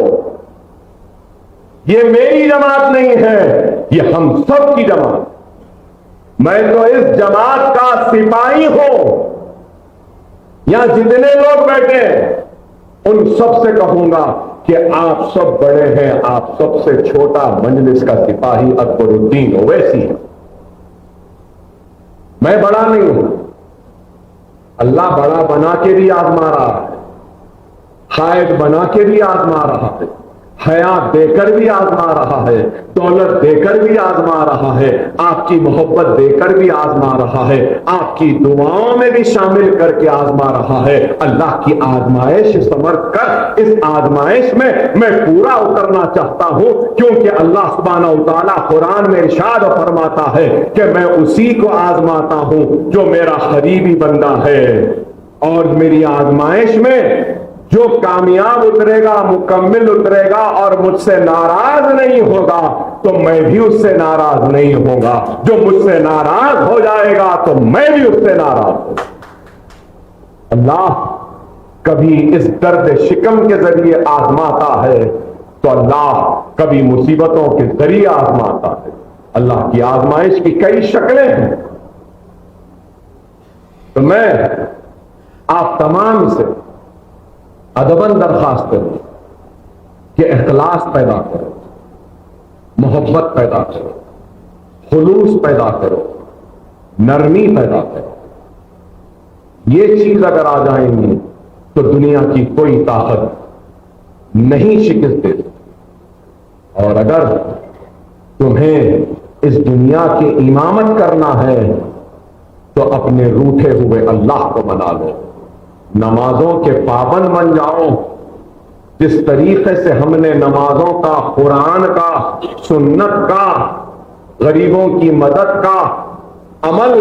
یہ میری جماعت نہیں ہے, یہ ہم سب کی جماعت. میں تو اس جماعت کا سپاہی ہوں. یہاں جتنے لوگ بیٹھے ان سب سے کہوں گا کہ آپ سب بڑے ہیں, آپ سب سے چھوٹا مجلس کا سپاہی اکبر الدین اویسی ہے. میں بڑا نہیں ہوں, اللہ بڑا بنا کے بھی آزما رہا ہے, قائد بنا کے بھی آزما رہا ہے, حیات دے کر بھی آزما رہا ہے, دولت دے کر بھی آزما رہا ہے, آپ کی محبت دے کر بھی آزما رہا ہے, آپ کی دعاؤں میں بھی شامل کر کے آزما رہا ہے. اللہ کی آزمائش سمجھ کر اس آزمائش میں پورا اترنا چاہتا ہوں, کیونکہ اللہ سبحانہ و تعالیٰ قرآن میں ارشاد فرماتا ہے کہ میں اسی کو آزماتا ہوں جو میرا قریبی بندہ ہے, اور میری آزمائش میں جو کامیاب اترے گا, مکمل اترے گا اور مجھ سے ناراض نہیں ہوگا تو میں بھی اس سے ناراض نہیں ہوں گا. جو مجھ سے ناراض ہو جائے گا تو میں بھی اس سے ناراض ہوں گا. اللہ کبھی اس درد شکم کے ذریعے آزماتا ہے تو اللہ کبھی مصیبتوں کے ذریعے آزماتا ہے. اللہ کی آزمائش کی کئی شکلیں ہیں. تو میں آپ تمام سے ادباً درخواست کروں کہ اخلاص پیدا کرو, محبت پیدا کرو, خلوص پیدا کرو, نرمی پیدا کرو. یہ چیز اگر آ جائیں گی تو دنیا کی کوئی طاقت نہیں شکست دے سکتی. اور اگر تمہیں اس دنیا کی امامت کرنا ہے تو اپنے روٹھے ہوئے اللہ کو منا لو, نمازوں کے پابند بن جاؤ. جس طریقے سے ہم نے نمازوں کا, قرآن کا, سنت کا, غریبوں کی مدد کا عمل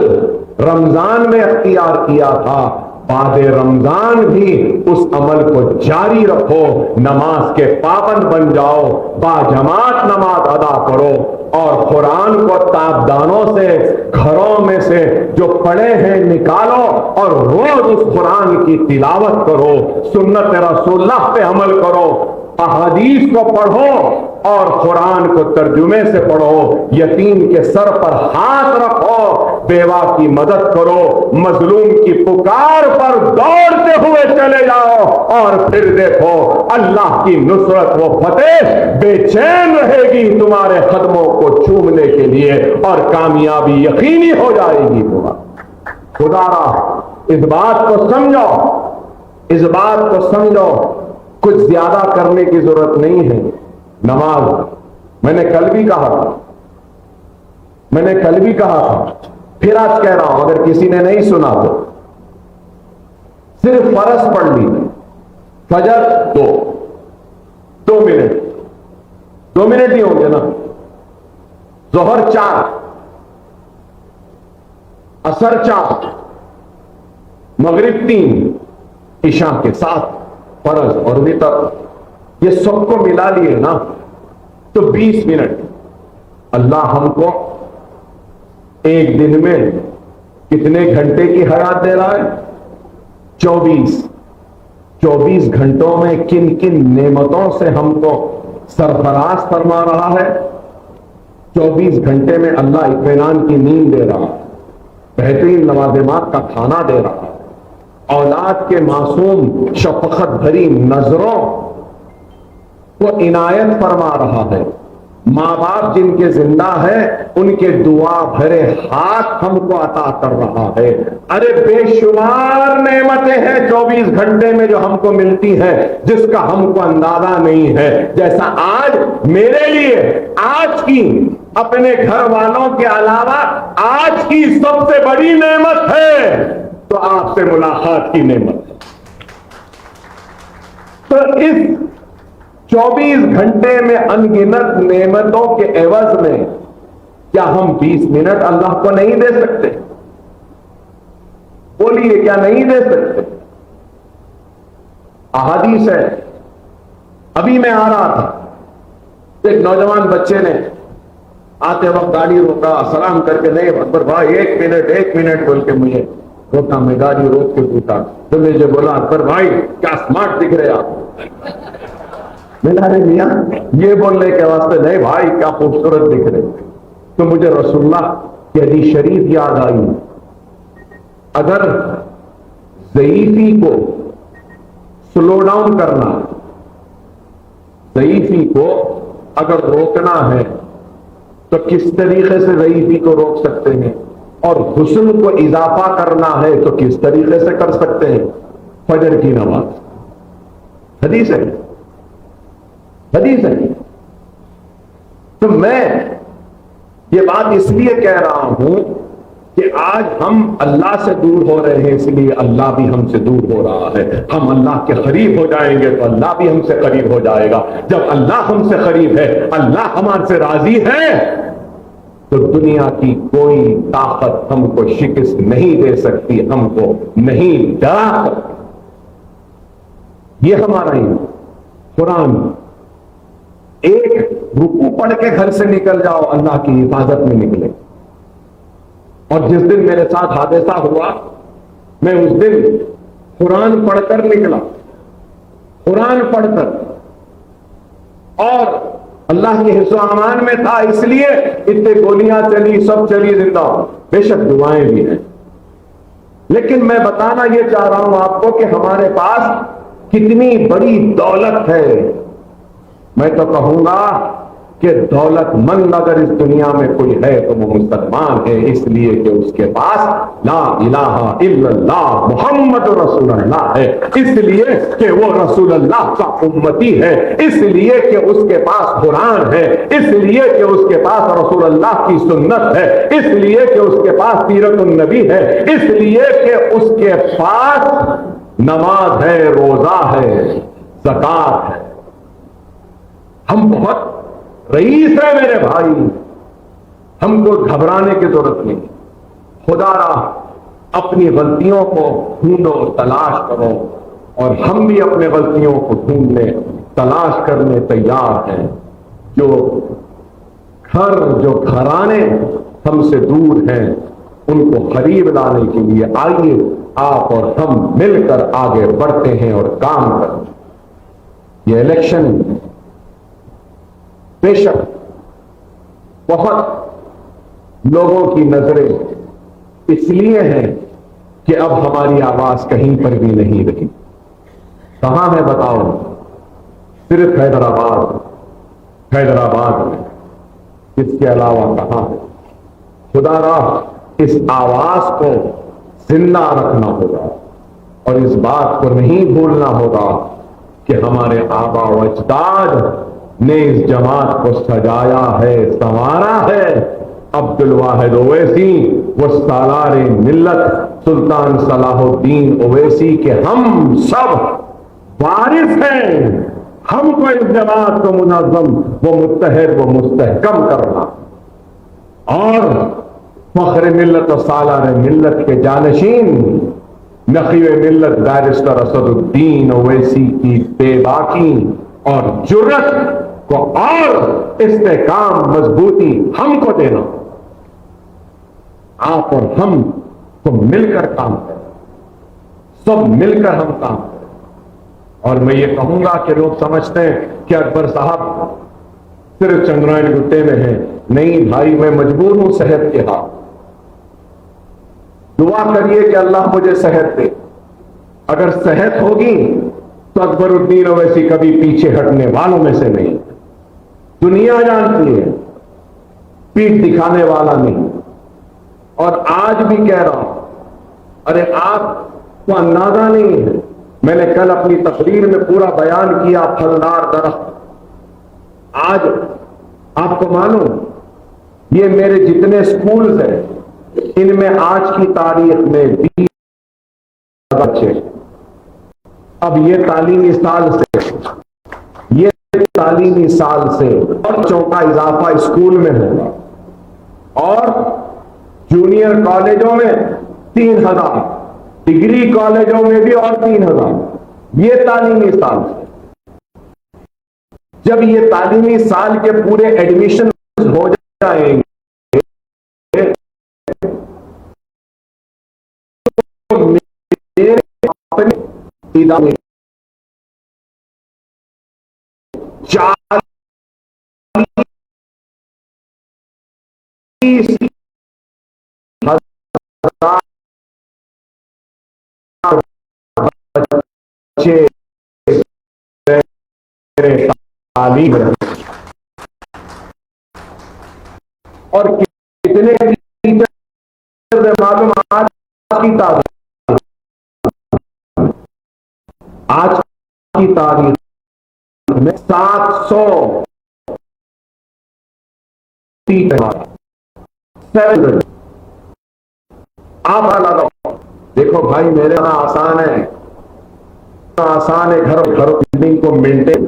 رمضان میں اختیار کیا تھا, بعد رمضان بھی اس عمل کو جاری رکھو. نماز کے پابند بن جاؤ, باجماعت نماز ادا کرو, اور قرآن کو تابدانوں سے, گھروں میں سے جو پڑھے ہیں نکالو اور روز اس قرآن کی تلاوت کرو, سنت رسول اللہ پہ عمل کرو, احادیث کو پڑھو اور قرآن کو ترجمے سے پڑھو. یتیم کے سر پر ہاتھ رکھو, بیوہ کی مدد کرو, مظلوم کی پکار پر دوڑتے ہوئے چلے جاؤ, اور پھر دیکھو اللہ کی نصرت و فتح بے چین رہے گی تمہارے قدموں کو چومنے کے لیے, اور کامیابی یقینی ہو جائے گی تمہاری. خدا را اس بات کو سمجھو, اس بات کو سمجھو, کچھ زیادہ کرنے کی ضرورت نہیں ہے. نماز میں نے کل بھی کہا تھا، پھر آج کہہ رہا ہوں، اگر کسی نے نہیں سنا تو صرف فرض پڑھ لی، فجر 2 منٹ، 2 منٹ ہی ہوں گے نا، ظہر 4، عصر 4، مغرب 3، عشاء کے 7 فرض اور وتر، یہ سب کو ملا لیے نا تو 20 منٹ۔ اللہ ہم کو ایک دن میں کتنے گھنٹے کی حیات دے رہا ہے؟ 24 گھنٹوں میں کن کن نعمتوں سے ہم کو سرفراز فرما رہا ہے؟ 24 گھنٹے میں اللہ اطمینان کی نیند دے رہا ہے، بہترین لوازمات کا کھانا دے رہا ہے، اولاد کے معصوم شفقت بھری نظروں کو عنایت فرما رہا ہے، ماں باپ جن کے زندہ ہیں ان کے دعا بھرے ہاتھ ہم کو عطا کر رہا ہے۔ ارے بے شمار نعمتیں ہیں 24 گھنٹے میں جو ہم کو ملتی ہیں، جس کا ہم کو اندازہ نہیں ہے۔ جیسا آج میرے لیے آج کی اپنے گھر والوں کے علاوہ آج کی سب سے بڑی نعمت ہے تو آپ سے ملاقات کی نعمت ہے۔ تو اس 24 گھنٹے میں انگنت نعمتوں کے عوض میں کیا ہم 20 منٹ اللہ کو نہیں دے سکتے؟ بولیے، کیا نہیں دے سکتے؟ احادیث ہے، ابھی میں آ رہا تھا، ایک نوجوان بچے نے آتے وقت گاڑی روکا، سلام کر کے، نہیں اکبر بھائی 1 منٹ بول کے مجھے روکا، میں گاڑی روک کے پوچھا تو مجھے بولا، اکبر بھائی کیا اسمارٹ دکھ رہے آپ؟ میاں یہ بولنے کے واسطے نہیں بھائی کیا خوبصورت دکھ رہے، تو مجھے رسول اللہ کی حدیث شریف یاد آئی، اگر ضعیفی کو سلو ڈاؤن کرنا، ضعیفی کو اگر روکنا ہے تو کس طریقے سے ضعیفی کو روک سکتے ہیں، اور حسن کو اضافہ کرنا ہے تو کس طریقے سے کر سکتے ہیں؟ فجر کی نماز، حدیث ہے۔ تو میں یہ بات اس لیے کہہ رہا ہوں کہ آج ہم اللہ سے دور ہو رہے ہیں، اس لیے اللہ بھی ہم سے دور ہو رہا ہے۔ ہم اللہ کے قریب ہو جائیں گے تو اللہ بھی ہم سے قریب ہو جائے گا۔ جب اللہ ہم سے قریب ہے، اللہ ہمارے سے راضی ہے، تو دنیا کی کوئی طاقت ہم کو شکست نہیں دے سکتی، ہم کو نہیں ڈرا سکتی۔ یہ ہمارا ہی قرآن، ایک رکوع پڑھ کے گھر سے نکل جاؤ، اللہ کی حفاظت میں نکلے۔ اور جس دن میرے ساتھ حادثہ ہوا، میں اس دن قرآن پڑھ کر نکلا، قرآن پڑھ کر، اور اللہ کے حفظ و امان میں تھا، اس لیے اتنے گولیاں چلی، سب چلی، زندہ ہوں، بے شک دعائیں بھی ہیں۔ لیکن میں بتانا یہ چاہ رہا ہوں آپ کو کہ ہمارے پاس کتنی بڑی دولت ہے۔ میں تو کہوں گا کہ دولت مند اگر اس دنیا میں کوئی ہے تو وہ مسلمان ہے، اس لیے کہ اس کے پاس لا الہ الا اللہ محمد رسول اللہ ہے، اس لیے کہ وہ رسول اللہ کا امتی ہے، اس لیے کہ اس کے پاس قرآن ہے، اس لیے کہ اس کے پاس رسول اللہ کی سنت ہے، اس لیے کہ اس کے پاس سیرت النبی ہے، اس لیے کہ اس کے پاس نماز ہے، روزہ ہے، زکات ہے۔ ہم بہت رئیس ہیں میرے بھائی، ہم کو گھبرانے کی ضرورت نہیں۔ خدا را اپنی غلطیوں کو ڈھونڈو، تلاش کرو، اور ہم بھی اپنے غلطیوں کو ڈھونڈنے، تلاش کرنے تیار ہیں۔ جو گھرانے ہم سے دور ہیں ان کو قریب لانے کے لیے آئیے آپ اور ہم مل کر آگے بڑھتے ہیں اور کام کرتے ہیں۔ یہ الیکشن بے شک بہت لوگوں کی نظریں اس لیے ہیں کہ اب ہماری آواز کہیں پر بھی نہیں رہی۔ کہاں ہے بتاؤ؟ صرف حیدرآباد میں، اس کے علاوہ کہاں ہے؟ خدا را اس آواز کو زندہ رکھنا ہوگا، اور اس بات کو نہیں بھولنا ہوگا کہ ہمارے آبا و اجداد نے اس جماعت کو سجایا ہے، سنوارا ہے۔ عبد الواحد اویسی وہ سالار ملت سلطان صلاح الدین اویسی کے ہم سب وارث ہیں۔ ہم کو اس جماعت کو منظم و متحد و مستحکم کرنا، اور فخر ملت و سالار ملت کے جانشین نقیب ملت بیرسٹر اسد الدین اویسی کی بے باکی اور جرت کو اور استحکام مضبوطی ہم کو دینا۔ آپ اور ہم کو مل کر کام کریں، سب مل کر ہم کام کریں۔ اور میں یہ کہوں گا کہ لوگ سمجھتے ہیں کہ اکبر صاحب صرف چندرائن گٹے میں ہیں۔ نہیں بھائی، میں مجبور ہوں صحت کے ہاتھ۔ دعا کریے کہ اللہ مجھے صحت دے۔ اگر صحت ہوگی تو اکبر الدین اویسی کبھی پیچھے ہٹنے والوں میں سے نہیں۔ دنیا جانتی ہے، پیٹھ دکھانے والا نہیں۔ اور آج بھی کہہ رہا ہوں، ارے آپ کو اندازہ نہیں ہے، میں نے کل اپنی تقریر میں پورا بیان کیا پھلدار درخت۔ آج آپ کو معلوم، یہ میرے جتنے سکولز ہیں ان میں آج کی تاریخ میں 20 بچے، اب یہ تعلیمی سال سے بچوں کا اضافہ اسکول میں ہوگا، اور جونیئر کالجوں میں 3000، ڈگری کالجوں میں بھی اور 3000۔ یہ تعلیمی سال سے، جب یہ تعلیمی سال کے پورے ایڈمیشن ہو جائیں گے تو میرے اپنے ادارے 40,000 بچے تعلیم اور کتنے ٹیچر معلوم آج کی تاریخ میں 700 آپ لگاؤ۔ دیکھو بھائی، میرے یہاں آسان ہے گھر بلڈنگ کو مینٹین،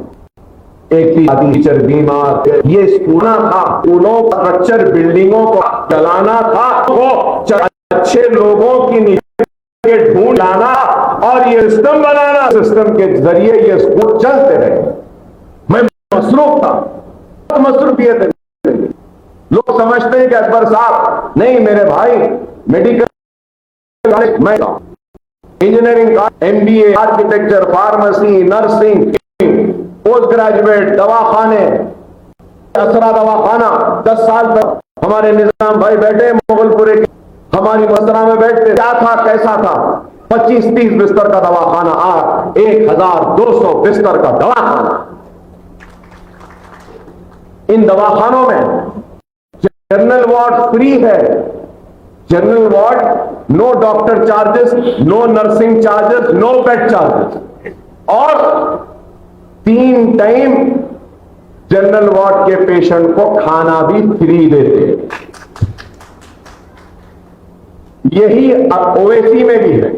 ایک ٹیچر بیمار، یہ اسکول تھا، اسکولوں کا اسٹرکچر بلڈنگوں کو چلانا تھا، وہ اچھے لوگوں کی نگاہ ڈھونڈ لانا اور یہ سسٹم بنانا، سسٹم کے ذریعے یہ اسکول چلتے رہے۔ میں مصروف تھا، مصروفیت ہے۔ لوگ سمجھتے ہیں کہ اکبر صاحب نہیں، میرے بھائی میڈیکل میں engineering, M B A, architecture, pharmacy, nursing, post graduate, دواخانے، اسرا دواخانہ 10 سال تک ہمارے نظام بھائی بیٹھے مغل پورے کے، ہماری مسئلہ میں بیٹھتے، کیا تھا کیسا تھا؟ 25-30 بستر کا دواخانہ، آج 1200 بستر کا دواخانہ۔ ان دواخانوں میں جنرل وارڈ فری ہے، general ward, no doctor charges, no nursing charges, no bed charges, اور 3 ٹائم جنرل وارڈ کے پیشنٹ کو کھانا بھی فری دیتے۔ یہی اویسی میں بھی ہے،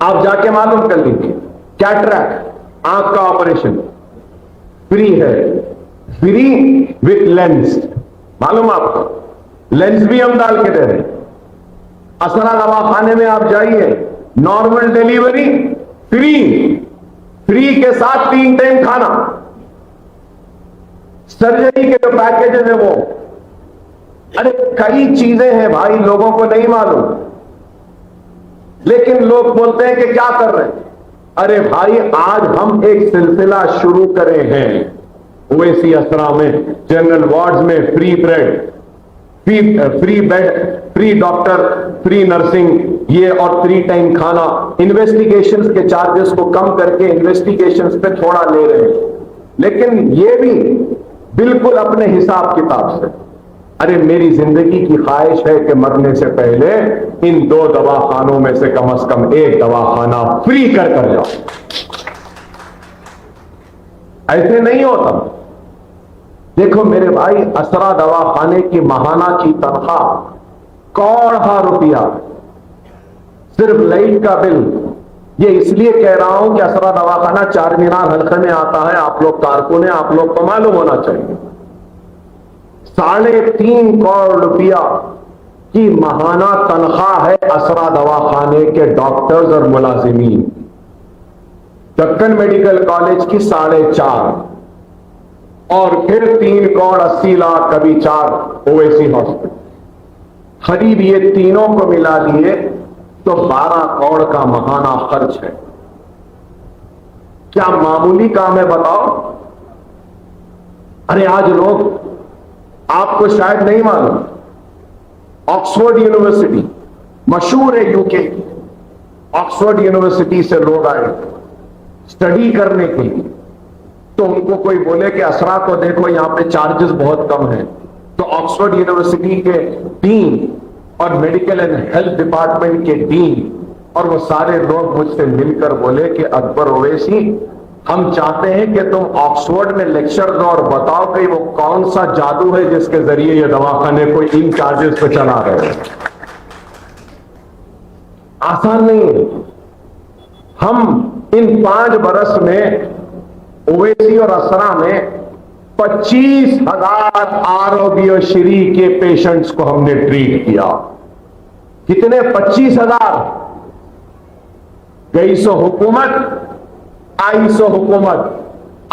آپ جا کے معلوم کر لیجیے۔ کیٹریکٹ، آنکھ کا آپریشن فری ہے، فری وتھ لینس، معلوم آپ کو، لینس بھی ہم ڈال کے دے رہے ہیں۔ اسرا دواخانے میں آپ جائیے، نارمل ڈیلیوری فری، فری کے ساتھ 3 ٹائم کھانا۔ سرجری کے جو پیکیجز ہیں وہ، ارے کئی چیزیں ہیں بھائی، لوگوں کو نہیں معلوم، لیکن لوگ بولتے ہیں کہ کیا کر رہے ہیں۔ ارے بھائی، آج ہم ایک سلسلہ شروع کرے ہیں اویسی اسرا میں، جنرل وارڈز میں free bread, free bed, free doctor, free nursing, یہ اور 3 ٹائم کھانا۔ انویسٹیگیشنز کے چارجز کو کم کر کے انویسٹیگیشنز پہ تھوڑا لے رہے ہیں، لیکن یہ بھی بالکل اپنے حساب کتاب سے۔ ارے میری زندگی کی خواہش ہے کہ مرنے سے پہلے ان 2 دواخانوں میں سے کم از کم ایک دواخانہ فری کر جاؤ۔ ایسے نہیں ہوتا، دیکھو میرے بھائی، اسرا دواخانے کی ماہانہ کی تنخواہ کروڑ روپیہ، صرف لائٹ کا بل. یہ اس لیے کہہ رہا ہوں کہ اسرا دواخانہ چار مینار حلقے میں آتا ہے، آپ لوگ کارکن ہیں، آپ لوگ کو معلوم ہونا چاہیے. 3.5 کروڑ روپیہ کی ماہانہ تنخواہ ہے اسرا دواخانے کے ڈاکٹرز اور ملازمین. دکن میڈیکل کالج کی 4.5، اور پھر 3 کروڑ 80 لاکھ، کبھی 4 اویسی ہاسپٹل. قریب یہ تینوں کو ملا دیے تو 12 کروڑ کا ماہانہ خرچ ہے. کیا معمولی کام ہے بتاؤ؟ ارے آج لوگ، آپ کو شاید نہیں معلوم، آکسفورڈ یونیورسٹی مشہور ہے یو کے، آکسفورڈ یونیورسٹی سے لوگ آئے اسٹڈی کرنے کے لیے، تو ان کو کوئی بولے کہ اسرا کو دیکھو یہاں پہ چارجز بہت کم ہیں، تو آکسفورڈ یونیورسٹی کے ڈین اور میڈیکل اینڈ ہیلتھ ڈپارٹمنٹ کے ڈین اور وہ سارے لوگ مجھ سے مل کر بولے کہ اکبر اویسی، ہم چاہتے ہیں کہ تم آکسفورڈ میں لیکچر دو اور بتاؤ کہ وہ کون سا جادو ہے جس کے ذریعے یہ دواخانے کو ان چارجز پہ چلا رہے ہیں. آسان نہیں ہے. ہم ان 5 برس میں اویسی اور اسرا میں 25,000 آروگیہ کے پیشنٹس کو ہم نے ٹریٹ کیا. کتنے؟ 25,000. 250 حکومت، 250 حکومت.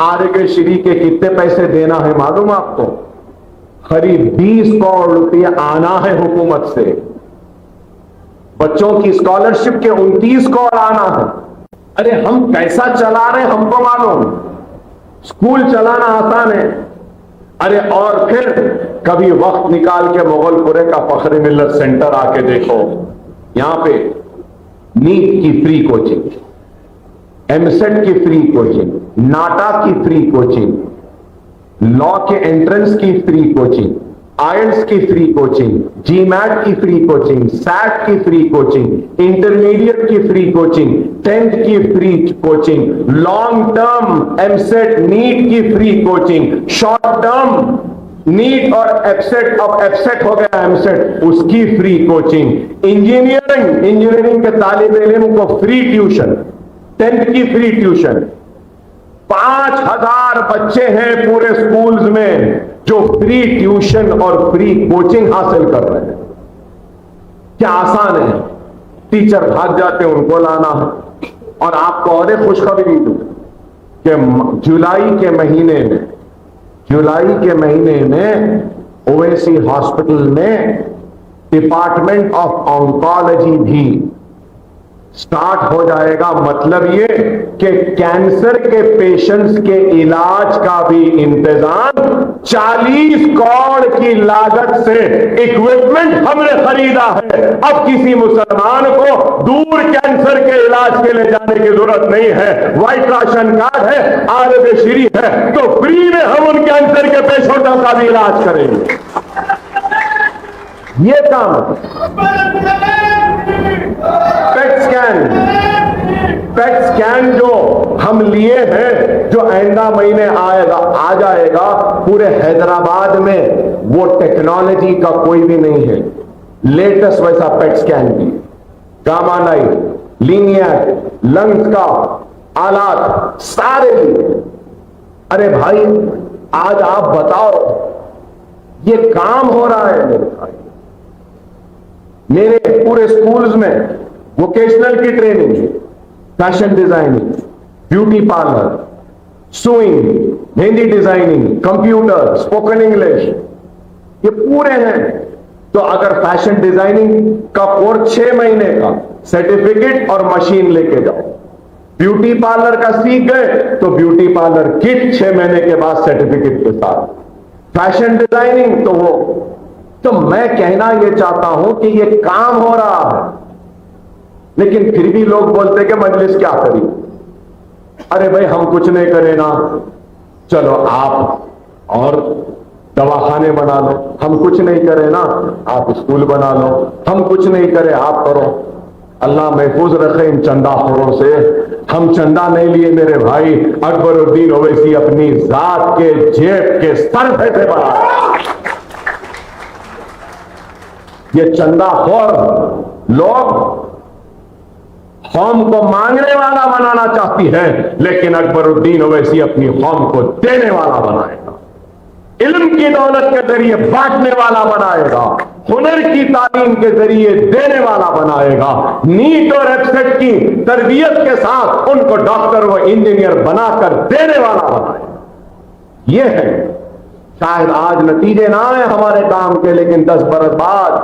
آروگیہ شری کے کتنے پیسے دینا ہے معلوم آپ کو؟ قریب 20 کروڑ روپیہ آنا ہے حکومت سے. بچوں کی اسکالرشپ کے 29 کروڑ آنا ہے. ارے ہم کیسا چلا رہے ہم کو معلوم. اسکول چلانا آسان ہے. ارے اور پھر کبھی وقت نکال کے مغل پورے کا فخر ملت سینٹر آ کے دیکھو. یہاں پہ نیٹ کی فری کوچنگ، ایم سیٹ کی فری کوچنگ، ناٹا کی فری کوچنگ، لا کے انٹرنس کی فری کوچنگ، آئلٹس کی فری کوچنگ، جی میٹ کی فری کوچنگ، سیٹ کی فری کوچنگ، انٹرمیڈیٹ کی فری کوچنگ، 10th کی free coaching, long term EAMCET NEET کی free coaching, short term NEET اور EAPCET, اب ایپسیٹ ہو گیا ایم سیٹ، اس کی فری کوچنگ. انجینئرنگ کے طالب علم کو فری ٹیوشن، 10th کی فری ٹیوشن. 5,000 بچے ہیں پورے سکولز میں جو فری ٹیوشن اور فری کوچنگ حاصل کر رہے ہیں. کیا آسان ہے؟ ٹیچر بھاگ جاتے ہیں، ان کو لانا ہے. اور آپ کو اور ایک خوشخبری دوں کہ جولائی کے مہینے میں اویسی ہاسپٹل میں ڈپارٹمنٹ آف آنکولوجی بھی سٹارٹ ہو جائے گا. مطلب یہ کہ کینسر کے پیشنٹس کے علاج کا بھی انتظام 40 کروڑ کی لاگت سے اکوپمنٹ ہم نے خریدا ہے. اب کسی مسلمان کو دور کینسر کے علاج کے لیے جانے کی ضرورت نہیں ہے. وائٹ راشن کارڈ ہے، آروگیہ شری ہے، تو فری میں ہم ان کینسر کے پیشنٹوں کا بھی علاج کریں گے. یہ کام پیٹ سکین جو ہم لیے ہیں، جو آئندہ مہینے آ جائے گا پورے حیدرآباد میں، وہ ٹیکنالوجی کا کوئی بھی نہیں ہے. لیٹسٹ ویسا پیٹ سکین بھی، گاما نائٹ، لینئر، لنگز کا آلات سارے بھی. ارے بھائی آج آپ بتاؤ، یہ کام ہو رہا ہے میرے بھائی. میرے پورے سکولز میں ووکیشنل کی training, fashion designing, beauty parlour, sewing, mehndi designing, computer, spoken English, یہ پورے ہیں. تو اگر فیشن ڈیزائننگ کا کورس 6 مہینے کا، سرٹیفکیٹ اور مشین لے کے جاؤ. بیوٹی پارلر کا سیکھ گئے تو بیوٹی پارلر کٹ 6 مہینے کے بعد سرٹیفکیٹ کے ساتھ. فیشن ڈیزائننگ تو میں کہنا یہ چاہتا ہوں کہ یہ کام ہو رہا ہے، لیکن پھر بھی لوگ بولتے کہ مجلس کیا کری. ارے بھائی ہم کچھ نہیں کرے نا، چلو آپ اور دواخانے بنا لو. ہم کچھ نہیں کرے نا، آپ اسکول بنا لو. ہم کچھ نہیں کرے، آپ کرو. اللہ محفوظ رکھے ان چندہ خوروں سے ہم چندہ نہیں لیے میرے بھائی، اکبر الدین اویسی اپنی ذات کے جیب کے صرفے سے بنا۔ یہ چندہ خور لوگ قوم کو مانگنے والا بنانا چاہتی ہے، لیکن اکبر الدین اویسی اپنی قوم کو دینے والا بنائے گا، علم کی دولت کے ذریعے بانٹنے والا بنائے گا، ہنر کی تعلیم کے ذریعے دینے والا بنائے گا، نیٹ اور ایپسیٹ کی تربیت کے ساتھ ان کو ڈاکٹر و انجینئر بنا کر دینے والا بنائے گا۔ یہ ہے، شاید آج نتیجے نہ آئے ہمارے کام کے، لیکن 10 برس بعد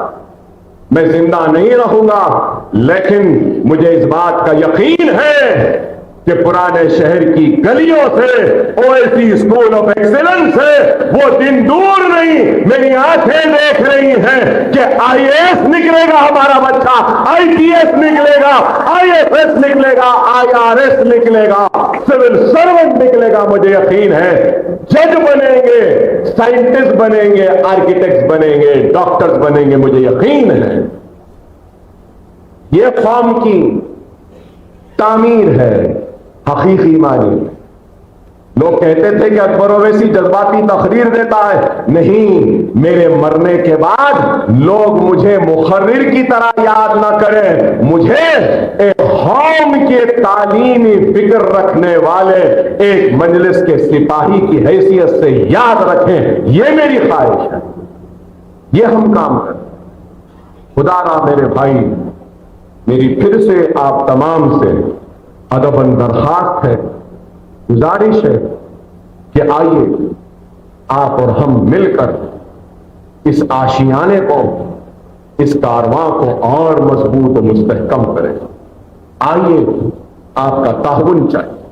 میں زندہ نہیں رہوں گا، لیکن مجھے اس بات کا یقین ہے کہ پرانے شہر کی گلیوں سے اویسی اسکول آف ایکسیلنس سے وہ دن دور نہیں، میری آنکھیں دیکھ رہی ہیں کہ آئی اے ایس نکلے گا ہمارا بچہ، آئی پی ایس نکلے گا، آئی ایف ایس نکلے گا، آئی آر ایس نکلے گا، سول سرونٹ نکلے گا۔ مجھے یقین ہے جج بنیں گے، سائنٹسٹ بنیں گے، آرکیٹیکٹس بنیں گے، ڈاکٹرز بنیں گے، مجھے یقین ہے۔ یہ قوم کی تعمیر ہے حقیقی معنی۔ لوگ کہتے تھے کہ اکبر اویسی جذباتی تقریر دیتا ہے، نہیں، میرے مرنے کے بعد لوگ مجھے مقرر کی طرح یاد نہ کریں، مجھے ایک قوم کے تعلیمی فکر رکھنے والے ایک مجلس کے سپاہی کی حیثیت سے یاد رکھیں، یہ میری خواہش ہے۔ یہ ہم کام کریں۔ خدا را میرے بھائی، میری پھر سے آپ تمام سے ادباً درخواست ہے، گزارش ہے کہ آئیے آپ اور ہم مل کر اس آشیانے کو، اس کارواں کو اور مضبوط و مستحکم کریں۔ آئیے، آپ کا تعاون چاہیے،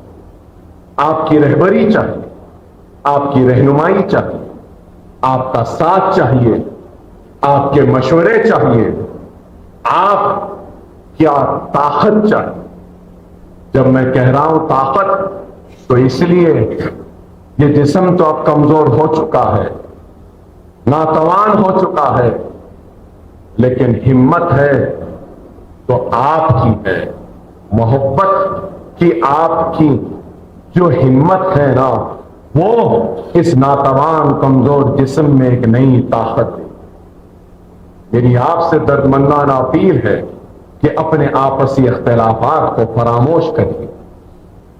آپ کی رہبری چاہیے، آپ کی رہنمائی چاہیے، آپ کا ساتھ چاہیے، آپ کے مشورے چاہیے، آپ کیا طاقت چاہیے۔ جب میں کہہ رہا ہوں طاقت، تو اس لیے یہ جسم تو اب کمزور ہو چکا ہے، ناتوان ہو چکا ہے، لیکن ہمت ہے تو آپ کی ہے، محبت کی آپ کی جو ہمت ہے نا، وہ اس ناتوان کمزور جسم میں ایک نئی طاقت ہے۔ میری آپ سے دردمندانہ اپیل ہے کہ اپنے آپسی اختلافات کو فراموش کریے۔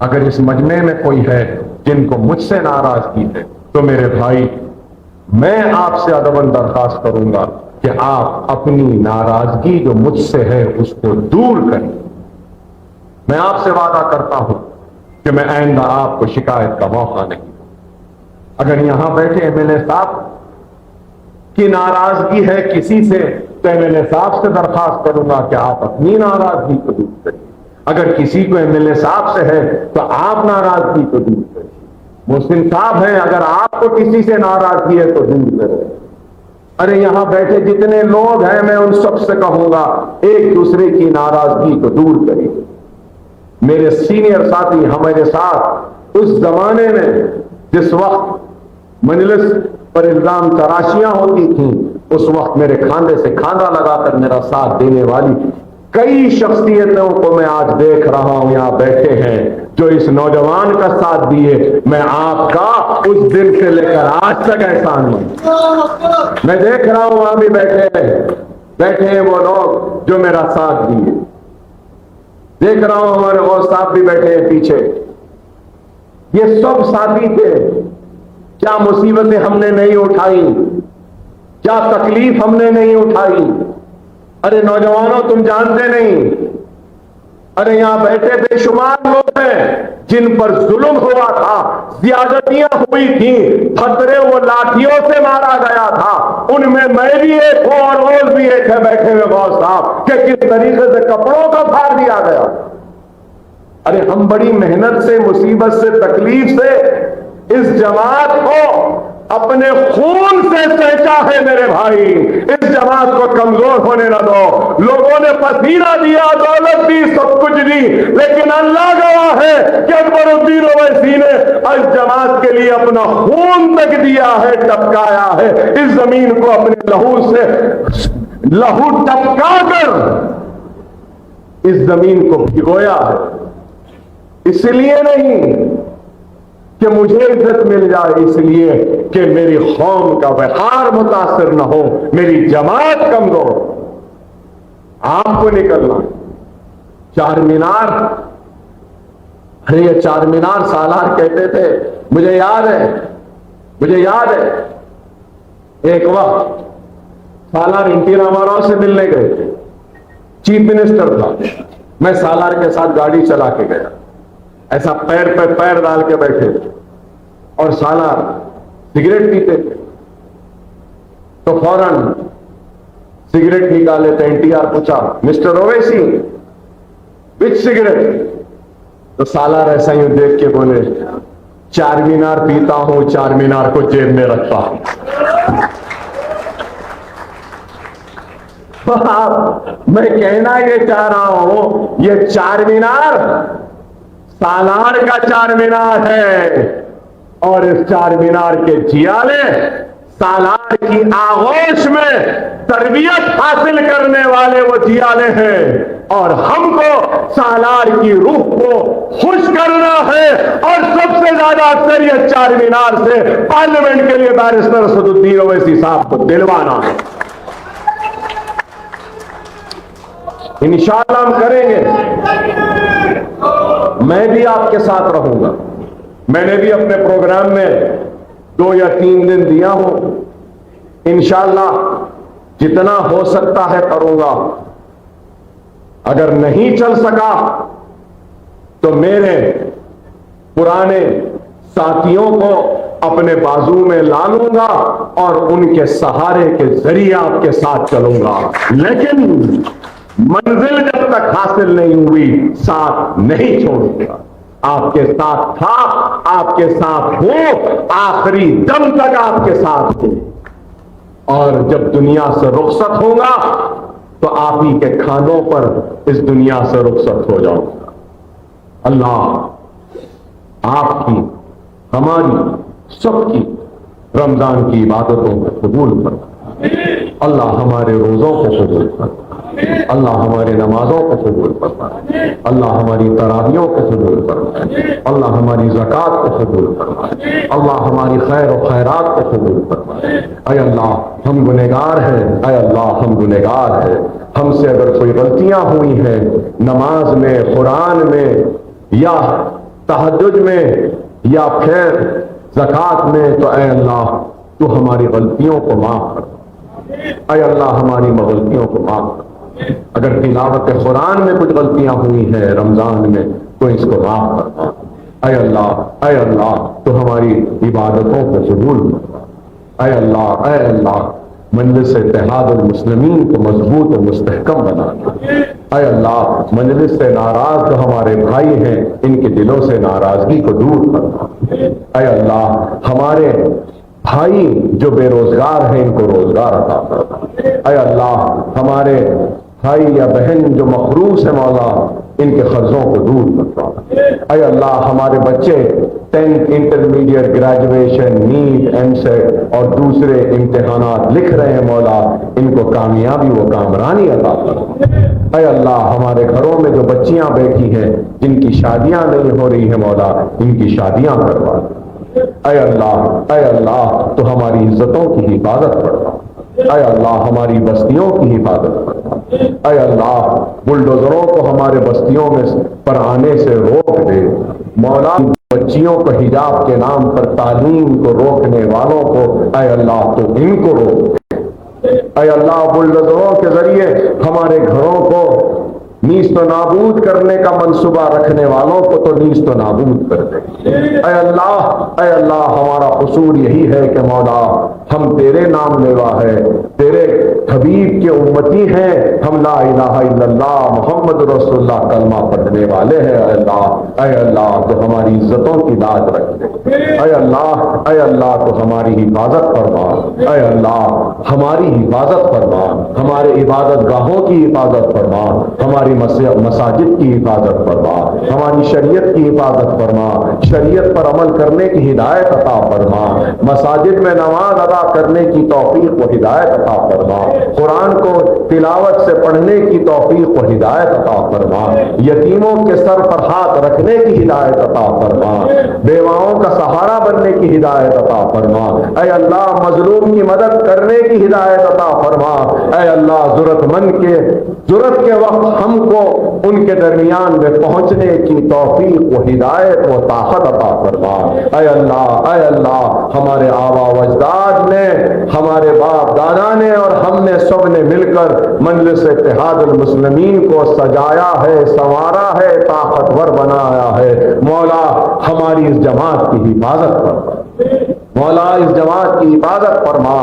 اگر اس مجمع میں کوئی ہے جن کو مجھ سے ناراضگی ہے تو میرے بھائی، میں آپ سے ادباً درخواست کروں گا کہ آپ اپنی ناراضگی جو مجھ سے ہے اس کو دور کریں۔ میں آپ سے وعدہ کرتا ہوں کہ میں آئندہ آپ کو شکایت کا موقع نہیں دوں۔ اگر یہاں بیٹھے ایم ایل اے صاحب کی ناراضگی ہے کسی سے، تو ایم ایل اے صاحب سے درخواست کروں گا کہ آپ اپنی ناراضگی کو دور کریے۔ اگر کسی کو ایم ایل اے صاحب سے ہے تو آپ ناراضگی کو دور کریے۔ محسن صاحب ہیں، اگر آپ کو کسی سے ناراضگی ہے تو دور کریں۔ ارے یہاں بیٹھے جتنے لوگ ہیں، میں ان سب سے کہوں گا ایک دوسرے کی ناراضگی کو دور کریے۔ میرے سینئر ساتھی ہمارے ساتھ اس زمانے میں جس وقت مجلس پر الزام تراشیاں ہوتی تھیں، اس وقت میرے کھاندے سے کھاندہ لگا کر میرا ساتھ دینے والی کئی شخصیتوں کو میں آج دیکھ رہا ہوں یہاں بیٹھے ہیں جو اس نوجوان کا ساتھ دیے۔ میں آپ کا اس دن سے لے کر آج تک احسان ہوں۔ میں دیکھ رہا ہوں وہاں بھی بیٹھے ہیں وہ لوگ جو میرا ساتھ دیے۔ دیکھ رہا ہوں ہمارے غوث صاحب بھی بیٹھے ہیں پیچھے۔ یہ سب ساتھی تھے۔ کیا مصیبتیں ہم نے نہیں اٹھائی، کیا تکلیف ہم نے نہیں اٹھائی۔ ارے نوجوانوں، تم جانتے نہیں، ارے یہاں بیٹھے بے شمار لوگ ہیں جن پر ظلم ہوا تھا، زیادتیاں ہوئی تھیں، خطرے وہ لاٹھیوں سے مارا گیا تھا۔ ان میں بھی ایک ہوں اور روز بھی ایک ہے بیٹھے ہوئے غوث صاحب کہ کس طریقے سے کپڑوں کا پھاڑ دیا گیا۔ ارے ہم بڑی محنت سے، مصیبت سے، تکلیف سے اس جماعت کو اپنے خون سے سینچا ہے میرے بھائی۔ اس جماعت کو کمزور ہونے نہ دو۔ لوگوں نے پسینہ دیا، دولت دی، سب کچھ دی، لیکن اللہ گواہ ہے کہ اکبر الدین اویسی نے اس جماعت کے لیے اپنا خون تک دیا ہے، ٹپکایا ہے۔ اس زمین کو اپنے لہو سے لہو ٹپکا کر اس زمین کو بھگویا ہے۔ اس لیے نہیں کہ مجھے عزت مل جائے، اس لیے کہ میری قوم کا وقار متاثر نہ ہو، میری جماعت کمزور، آپ کو نکلنا۔ چار مینار، ارے یہ چار مینار سالار کہتے تھے، مجھے یاد ہے ایک وقت سالار این ٹی راما سے ملنے گئے تھے، چیف منسٹر تھا، میں سالار کے ساتھ گاڑی چلا کے گیا، ایسا پیر پہ پیر ڈال کے بیٹھے تھے اور سالار سگریٹ پیتے تھے، تو فوراً سگریٹ نکالے تو این ٹی آر پوچھا، مسٹر اویسی وچ سگریٹ؟ تو سالار ایسا ہی دیکھ کے بولے، چار مینار پیتا ہوں، چار مینار کو جیب میں رکھتا ہوں۔ میں کہنا یہ چاہ رہا ہوں، یہ چار مینار سالار کا چار مینار ہے، اور اس چار مینار کے جیالے سالار کی آغوش میں تربیت حاصل کرنے والے وہ جیالے ہیں، اور ہم کو سالار کی روح کو خوش کرنا ہے، اور سب سے زیادہ اکثریت چار مینار سے پارلیمنٹ کے لیے بیرسٹر اسد الدین اویسی صاحب کو دلوانا ہے۔ انشاءاللہ ہم کریں گے، میں بھی آپ کے ساتھ رہوں گا، میں نے بھی اپنے پروگرام میں 2 یا 3 دن دیا ہوں، انشاءاللہ جتنا ہو سکتا ہے کروں گا، اگر نہیں چل سکا تو میرے پرانے ساتھیوں کو اپنے بازو میں لا لوں گا اور ان کے سہارے کے ذریعے آپ کے ساتھ چلوں گا، لیکن منزل جب تک حاصل نہیں ہوئی ساتھ نہیں چھوڑوں گا، آپ کے ساتھ تھا، آپ کے ساتھ ہوں، آخری دم تک آپ کے ساتھ ہوں، اور جب دنیا سے رخصت ہوں گا تو آپ ہی کے کھانوں پر اس دنیا سے رخصت ہو جاؤں گا۔ اللہ آپ کی، ہماری، سب کی رمضان کی عبادتوں کو قبول فرمائے، اللہ ہمارے روزوں کو قبول فرمائے، اللہ ہمارے نمازوں کو قبول فرمائے، اللہ ہماری تراویحوں کو قبول فرمائے، اللہ ہماری زکوٰۃ کو قبول فرمائے، اللہ ہماری خیر و خیرات کو قبول فرمائے۔ اے اللہ ہم گنہگار ہیں، اے اللہ ہم گنہگار ہیں، ہم سے اگر کوئی غلطیاں ہوئی ہیں نماز میں، قرآن میں، یا تہجد میں، یا پھر زکوٰۃ میں، تو اے اللہ تو ہماری غلطیوں کو معاف کر، اے اللہ ہماری غلطیوں کو معاف کر۔ اگر تلاوت قرآن میں کچھ غلطیاں ہوئی ہیں رمضان میں تو اس کو معاف کرنا، اے اللہ تو ہماری عبادتوں کو قبول کرنا، اے اللہ مجلس اتحاد المسلمین کو مضبوط و مستحکم بنانا، اے اللہ مجلس سے ناراض جو ہمارے بھائی ہیں ان کے دلوں سے ناراضگی کو دور کرنا، اے اللہ ہمارے بھائی جو بے روزگار ہیں ان کو روزگار عطا کرنا، اے اللہ ہمارے بھائی یا بہن جو مقروض ہیں مولا ان کے قرضوں کو دور کرنا، اے اللہ ہمارے بچے 10th intermediate, graduation, NEET, EAMCET اور دوسرے امتحانات لکھ رہے ہیں مولا ان کو کامیابی و کامرانی عطا کرنا، اے اللہ ہمارے گھروں میں جو بچیاں بیٹھی ہیں جن کی شادیاں نہیں ہو رہی ہیں مولا ان کی شادیاں کروا، اے اللہ تو ہماری عزتوں کی حفاظت کرنا، اے اللہ ہماری بستیوں کی حفاظت کرنا، اے اللہ بلڈوزروں کو ہمارے بستیوں میں پر آنے سے روک دے مولا، بچیوں کو حجاب کے نام پر تعلیم کو روکنے والوں کو اے اللہ تو ان کو روک دے، اے اللہ بلڈوزروں کے ذریعے ہمارے گھروں کو نیست و نابود کرنے کا منصوبہ رکھنے والوں کو تو نیست و نابود کر دے، اے اللہ ہمارا قصور یہی ہے کہ مولا ہم تیرے نام لیوا ہے، تیرے حبیب کے امتی ہیں، ہم لا الہ الا اللہ محمد رسول اللہ کلمہ پڑھنے والے ہیں، اے اللہ تو ہماری عزتوں کی لاج رکھ دے، اے اللہ تو ہماری حفاظت فرما، اے اللہ ہماری حفاظت فرما، ہمارے عبادت گاہوں کی حفاظت فرما، ہماری مساجد کی حفاظت فرما، ہماری شریعت کی حفاظت فرما، شریعت پر عمل کرنے کی ہدایت عطا فرما، مساجد میں نماز ادا کرنے کی توفیق و ہدایت عطا فرما, قرآن کو تلاوت سے پڑھنے کی توفیق و ہدایت عطا فرما, یتیموں کے سر پر ہاتھ رکھنے کی ہدایت عطا فرما, بیواؤں کا سہارا بننے کی ہدایت عطا فرما, اے اللہ مظلوم کی مدد کرنے کی ہدایت عطا فرما, اے اللہ ضرورت کے وقت ہم کو ان کے درمیان میں پہنچنے کی توفیق و ہدایت و طاقت عطا فرما. اے اللہ ہمارے آبا و اجداد نے, ہمارے باپ دادا نے اور ہم نے سب نے مل کر مجلس اتحاد المسلمین کو سجایا ہے, سنوارا ہے, طاقتور بنایا ہے. مولا ہماری اس جماعت کی حفاظت فرما, مولا اس جماعت کی حفاظت فرما,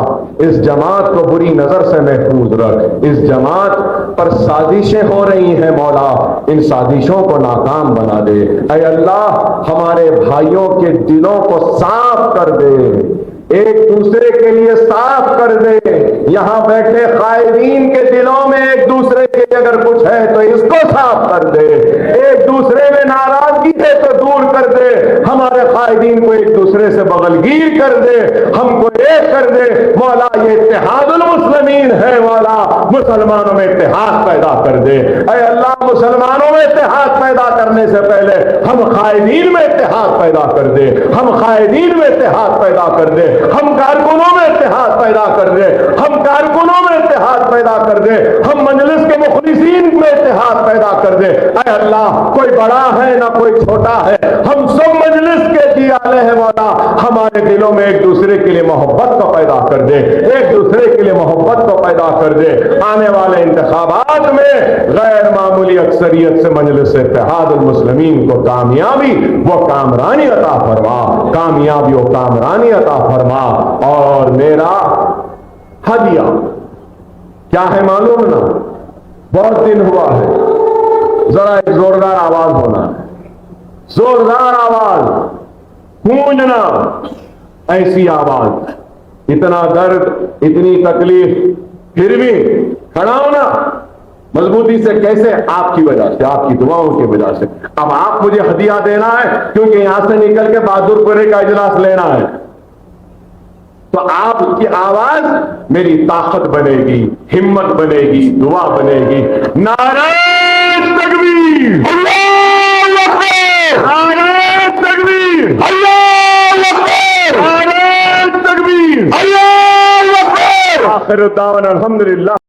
اس جماعت کو بری نظر سے محفوظ رکھ. اس جماعت پر سازشیں ہو رہی ہیں مولا, ان سازشوں کو ناکام بنا دے. اے اللہ ہمارے بھائیوں کے دلوں کو صاف کر دے, ایک دوسرے کے لیے صاف کر دے. یہاں بیٹھے قائدین کے دلوں میں ایک دوسرے کے اگر کچھ ہے تو اس کو صاف کر دے, ایک دوسرے میں ناراضگی ہے تو دور کر دے. ہمارے قائدین کو ایک دوسرے سے بغلگیر کر دے, ہم کو ایک کر دے. مولا یہ اتحاد المسلمین ہے, مولا مسلمانوں میں اتحاد پیدا کر دے. اے اللہ مسلمانوں میں اتحاد پیدا کرنے سے پہلے ہم قائدین میں اتحاد پیدا کر دے, ہم قائدین میں اتحاد پیدا کر دے, ہم کارکنوں میں اتحاد پیدا کر دے, ہم کارکنوں میں اتحاد پیدا کر دے, ہم مجلس کے مخلصین میں اتحاد پیدا کر دے. اے اللہ کوئی بڑا ہے نہ کوئی چھوٹا ہے, ہم سب مجلس کے جیالے ہیں مولا. ہمارے دلوں میں ایک دوسرے کے لیے محبت کو پیدا کر دے, ایک دوسرے کے لیے محبت کو پیدا کر دے. آنے والے انتخابات میں غیر معمولی اکثریت سے مجلس اتحاد المسلمین کو کامیابی و کامرانی عطا فرما, کامیابی و کامرانی عطا فرما. اور میرا ہدیہ کیا ہے معلوم نا, بہت دن ہوا ہے, ذرا ایک زوردار آواز ہونا ہے, زوردار آواز گونجنا, ایسی آواز, اتنا درد, اتنی تکلیف, پھر بھی کھڑا ہونا مضبوطی سے. کیسے؟ آپ کی وجہ سے, آپ کی دعاؤں کی وجہ سے. اب آپ مجھے ہدیہ دینا ہے کیونکہ یہاں سے نکل کے بہادر پورے کا اجلاس لینا ہے, تو آپ کی آواز میری طاقت بنے گی, ہمت بنے گی, دعا بنے گی. نعرہ تکبیر, اللہ اکبر, نعرہ تکبیر, اللہ اکبر, نعرہ تکبیر, اللہ اکبر. آخر دعوانا الحمدللہ.